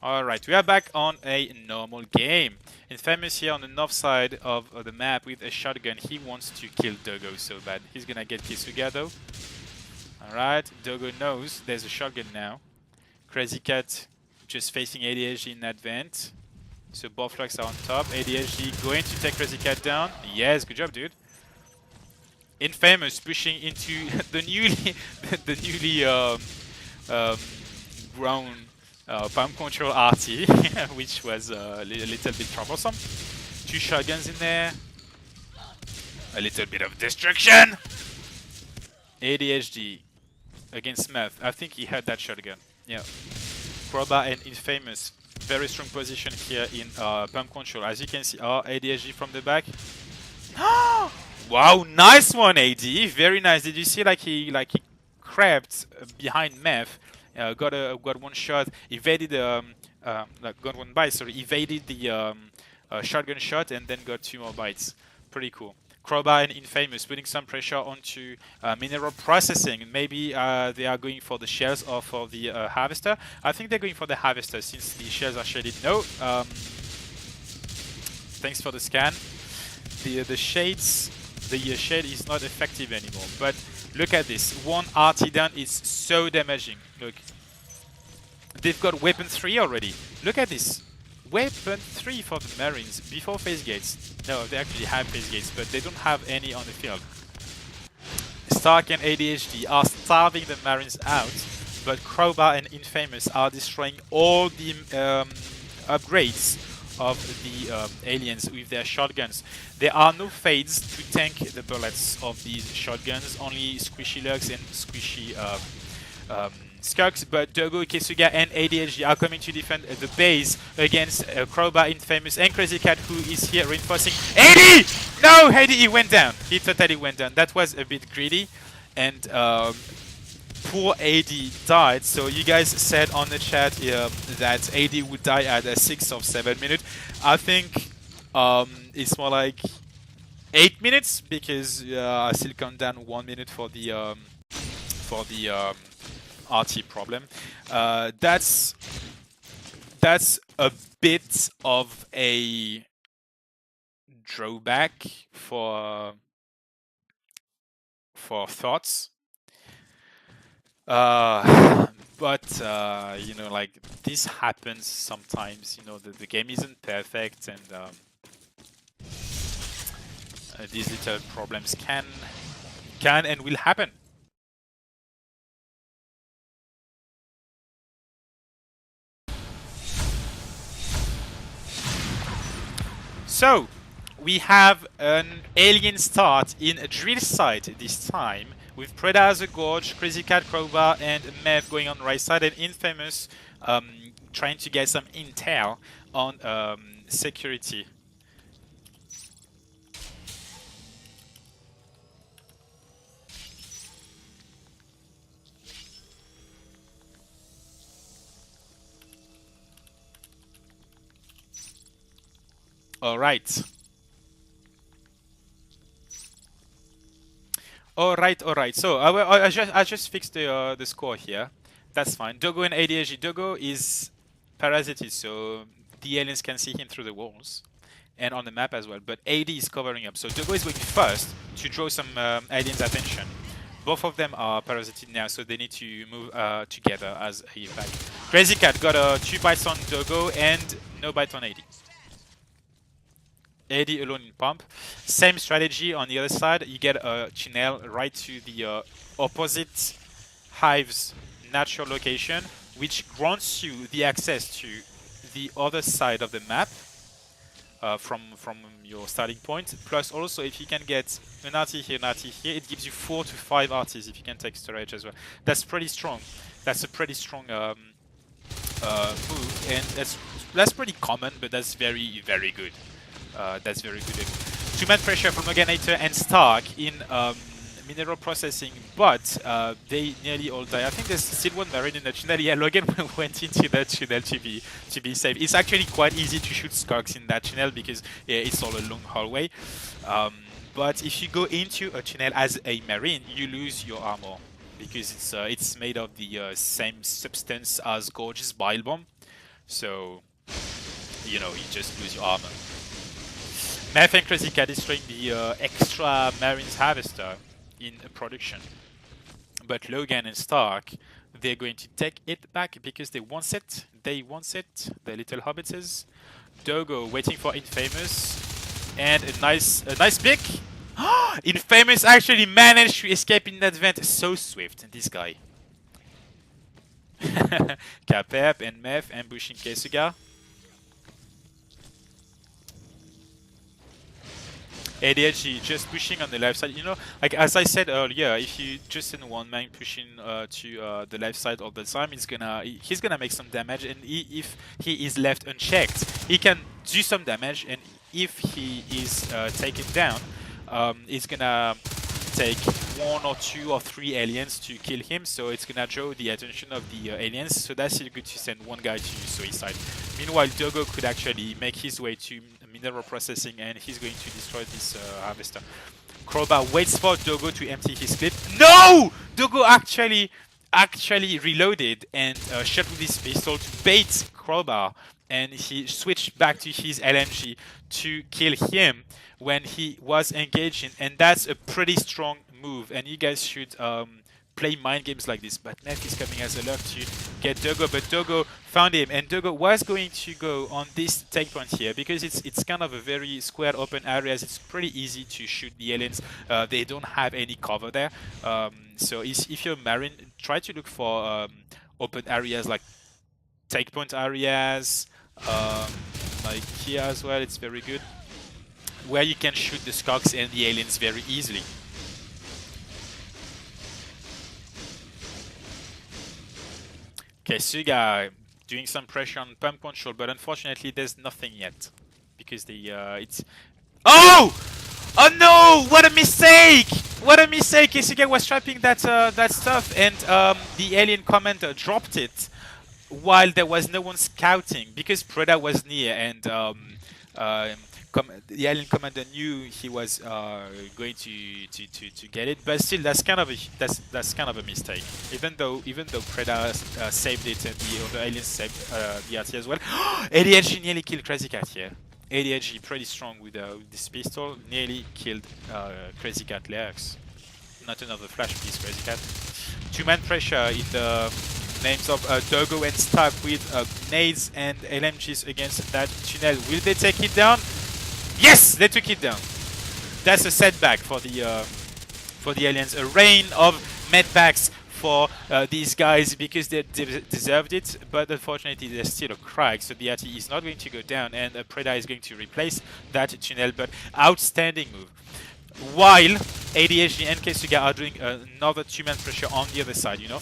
Alright, we are back on a normal game. Infamous here on the north side of the map with a shotgun. He wants to kill Dogo so bad. He's gonna get Kisuga though. Alright, Dogo knows there's a shotgun now. Crazy Cat just facing ADHD in that vent. So both flags are on top. ADHD going to take Crazy Cat down. Yes, good job, dude. Infamous pushing into the newly grown pump control RT, which was a little bit troublesome. 2 shotguns in there. A little bit of destruction. ADHD against Smith. I think he had that shotgun. Yeah. Crowbar and Infamous. Very strong position here in pump control. As you can see, ADHD from the back. Wow, nice one, AD. Very nice. Did you see like he crept behind Meth? Got one shot. Evaded got one bite. Sorry, evaded the shotgun shot and then got 2 more bites. Pretty cool. Crowbar and Infamous putting some pressure onto mineral processing. Maybe they are going for the shells or for the harvester. I think they're going for the harvester since the shells are shaded. No. Thanks for the scan. The shades. The shade is not effective anymore. But look at this. 1 RT down is so damaging. Look. They've got weapon 3 already. Look at this. Weapon 3 for the Marines before phase gates. No, they actually have phase gates, but they don't have any on the field. Stark and ADHD are starving the Marines out, but Crowbar and Infamous are destroying all the upgrades of the aliens with their shotguns. There are no fades to tank the bullets of these shotguns, only squishy lugs and squishy Skugs, but Dogo, Kisuga and ADHD are coming to defend the base against Crowbar, Infamous and Crazy Cat, who is here reinforcing. AD! No, AD, he went down. He totally went down. That was a bit greedy, and poor AD died. So you guys said on the chat that AD would die at 6 or 7 minutes. I think it's more like 8 minutes because I still count down 1 minute for the RT problem. That's a bit of a drawback for Thots. But you know, like this happens sometimes. You know, the game isn't perfect, and these little problems can and will happen. So, we have an alien start in a drill site this time, with Preda as a Gorge, Crazy Cat, Crowbar, and Mev going on the right side, and Infamous trying to get some intel on security. All right. So I just fixed the score here. That's fine. Dogo and ADHD. Dogo is parasited, so the aliens can see him through the walls and on the map as well. But AD is covering up, so Dogo is going first to draw some aliens' attention. Both of them are parasited now, so they need to move together as a pack. Crazy Cat got 2 bites on Dogo and no bite on AD. AD alone in pump. Same strategy on the other side. You get a channel right to the opposite hive's natural location, which grants you the access to the other side of the map from your starting point. Plus, also, if you can get an RT here, an RT here, it gives you 4 to 5 RTs if you can take storage as well. That's pretty strong. That's a pretty strong move, and that's pretty common, but that's very, very good. That's very good. 2-man pressure from Organator and Stark in mineral processing, but they nearly all die. I think there's still one Marine in the tunnel. Yeah, Logan went into that tunnel to be safe. It's actually quite easy to shoot Skunks in that tunnel because yeah, it's all a long hallway. But if you go into a tunnel as a Marine, you lose your armor because it's made of the same substance as Gorge's Bile Bomb. So, you know, you just lose your armor. Meth and Crazy Cat destroying the extra Marines Harvester in production. But Logan and Stark, they're going to take it back because they want it. They want it, the little hobbitses. Dogo waiting for Infamous. And a nice pick. Infamous actually managed to escape in that vent. So swift, this guy. Capep and Meth ambushing Kesuga. ADHD just pushing on the left side. You know, like as I said earlier, if you just send one man pushing to the left side all the time, he's gonna make some damage. And if he is left unchecked, he can do some damage. And if he is taken down, he's gonna take 1 or 2 or 3 aliens to kill him, so it's gonna draw the attention of the aliens, so that's still good to send one guy to suicide. Meanwhile, Dogo could actually make his way to mineral processing and he's going to destroy this harvester. Crowbar waits for Dogo to empty his clip. No! Dogo actually reloaded and shot with his pistol to bait Crowbar, and he switched back to his LMG to kill him when he was engaging, and that's a pretty strong move, and you guys should play mind games like this. But Meth is coming as a lurk to get Dogo, but Dogo found him, and Dogo was going to go on this take point here because it's kind of a very square open areas. It's pretty easy to shoot the aliens. They don't have any cover there, so if you're a Marine, try to look for open areas like take point areas, like here as well. It's very good, where you can shoot the Skogs and the aliens very easily. Okay, Suga doing some pressure on pump control, but unfortunately there's nothing yet because the it's. Oh! Oh no! What a mistake! What a mistake! Suga was trapping that that stuff, and the alien commander dropped it while there was no one scouting because Preda was near, and the alien commander knew he was going to get it, but still that's kind of a mistake. Even though Preda saved it and the other aliens saved the RT as well. ADHG nearly killed Crazy Cat here. ADHG pretty strong with this pistol, nearly killed Crazy Cat Lurks. Not another flash please, Crazy Cat. 2-man pressure in the names of Dogo and Stark with nades and LMGs against that tunnel. Will they take it down? Yes, they took it down. That's a setback for the aliens. A rain of medpacks for these guys because they deserved it, but unfortunately there's still a crack, so the RT is not going to go down, and Preda is going to replace that tunnel. But outstanding move. While ADHD and Kesuga are doing another 2-man pressure on the other side, you know.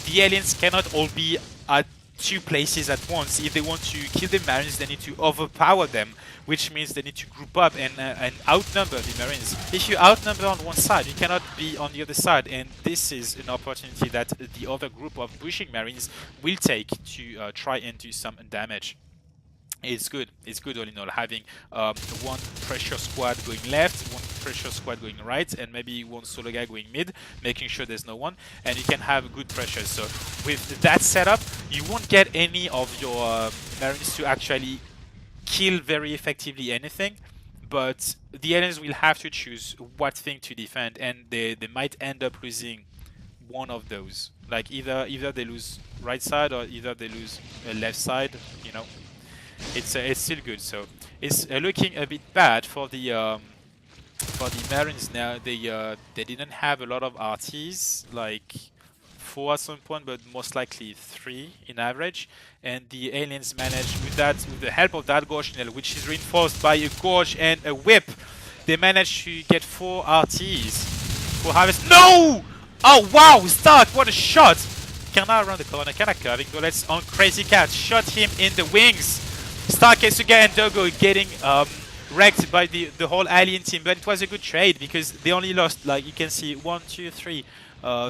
The aliens cannot all be at 2 places at once. If they want to kill the Marines, they need to overpower them, which means they need to group up and outnumber the Marines. If you outnumber on one side, you cannot be on the other side, and this is an opportunity that the other group of pushing Marines will take to try and do some damage. It's good all in all, having one pressure squad going left, one pressure squad going right, and maybe one solo guy going mid, making sure there's no one, and you can have good pressure. So with that setup, you won't get any of your Marines to actually kill very effectively anything, but the aliens will have to choose what thing to defend, and they might end up losing one of those. Like either they lose right side or either they lose left side, you know. It's still good, so it's looking a bit bad for the Marines now. They didn't have a lot of RTs, like 4 at some point, but most likely 3 in average. And the aliens managed with the help of that Gorge tunnel, which is reinforced by a Gorge and a Whip. They managed to get 4 RTs for harvest. No! Oh wow, Stark, what a shot! Kinda around the corner, kinda curving bullets on Crazy Cat. Shot him in the wings. Stark, Kesuga and Dogo getting wrecked by the whole alien team, but it was a good trade because they only lost, like you can see, 1, 2, 3,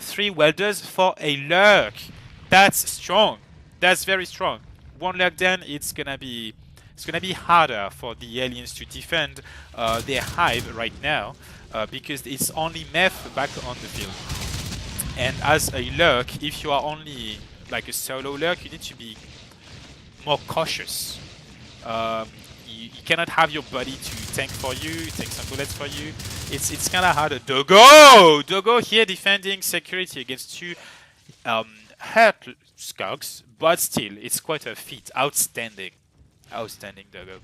3 welders for a lurk. That's strong. That's very strong. 1 lurk down, it's gonna be harder for the aliens to defend their hive right now because it's only Meth back on the field. And as a lurk, if you are only like a solo lurk, you need to be more cautious. You cannot have your buddy to tank for you, take some bullets for you. It's kind of harder. Dogo here defending security against two hurt skunks, but still, it's quite a feat. Outstanding, Dogo.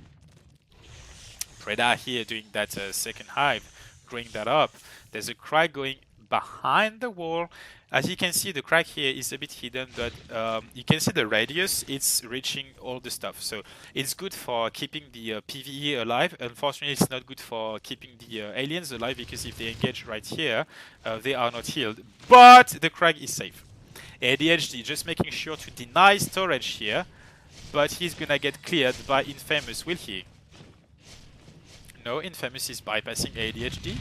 Preda here doing that second hive, growing that up. There's a crack going behind the wall. As you can see, the crack here is a bit hidden, but you can see the radius. It's reaching all the stuff. So it's good for keeping the PvE alive. Unfortunately, it's not good for keeping the aliens alive, because if they engage right here, they are not healed. But the crack is safe. ADHD just making sure to deny storage here, but he's gonna get cleared by Infamous, will he? No, Infamous is bypassing ADHD.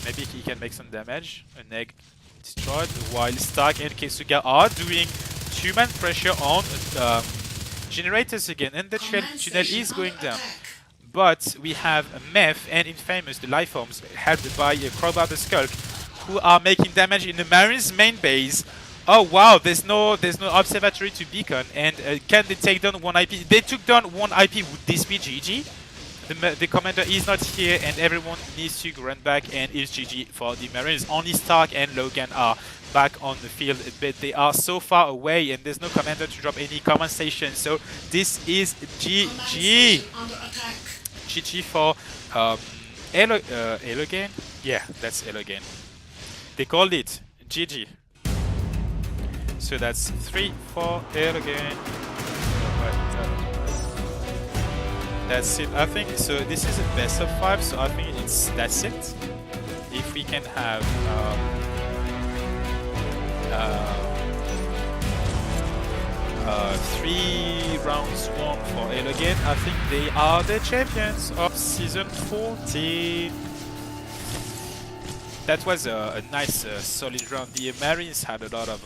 Maybe he can make some damage. An egg destroyed, while Stark and Keisuga are doing two-man pressure on generators again, and the tunnel is going down. But we have Meth and Infamous, the life forms, helped by Crowbar the Skulk, who are making damage in the Marines' main base. Oh wow, there's no observatory to beacon, and can they take down one IP? They took down one IP. Would this be GG? The commander is not here, and everyone needs to run back, and it's GG for the Marines. Only Stark and Logan are back on the field, but they are so far away, and there's no commander to drop any command station. So this is GG. GG for ELOgain? Yeah, that's ELOgain. They called it GG. So that's 3 for ELOgain. That's it, I think. So this is a best of 5, so I think that's it. If we can have 3 rounds won for ELOgain, I think they are the champions of season 14. That was a nice solid round. The Marines had a lot of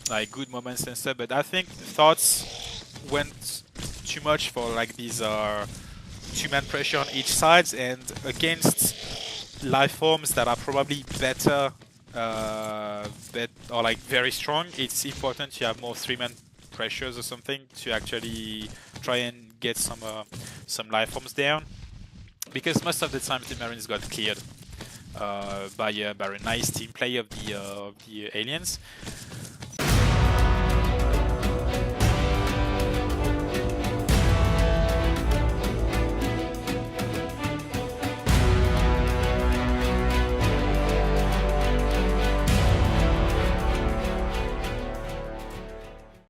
like good moments and stuff, but I think Thots went too much for like these two-man pressure on each side, and against life forms that are probably better or like very strong, it's important to have more three-man pressures or something to actually try and get some life forms down, because most of the time the Marines got cleared by a nice team play of the aliens.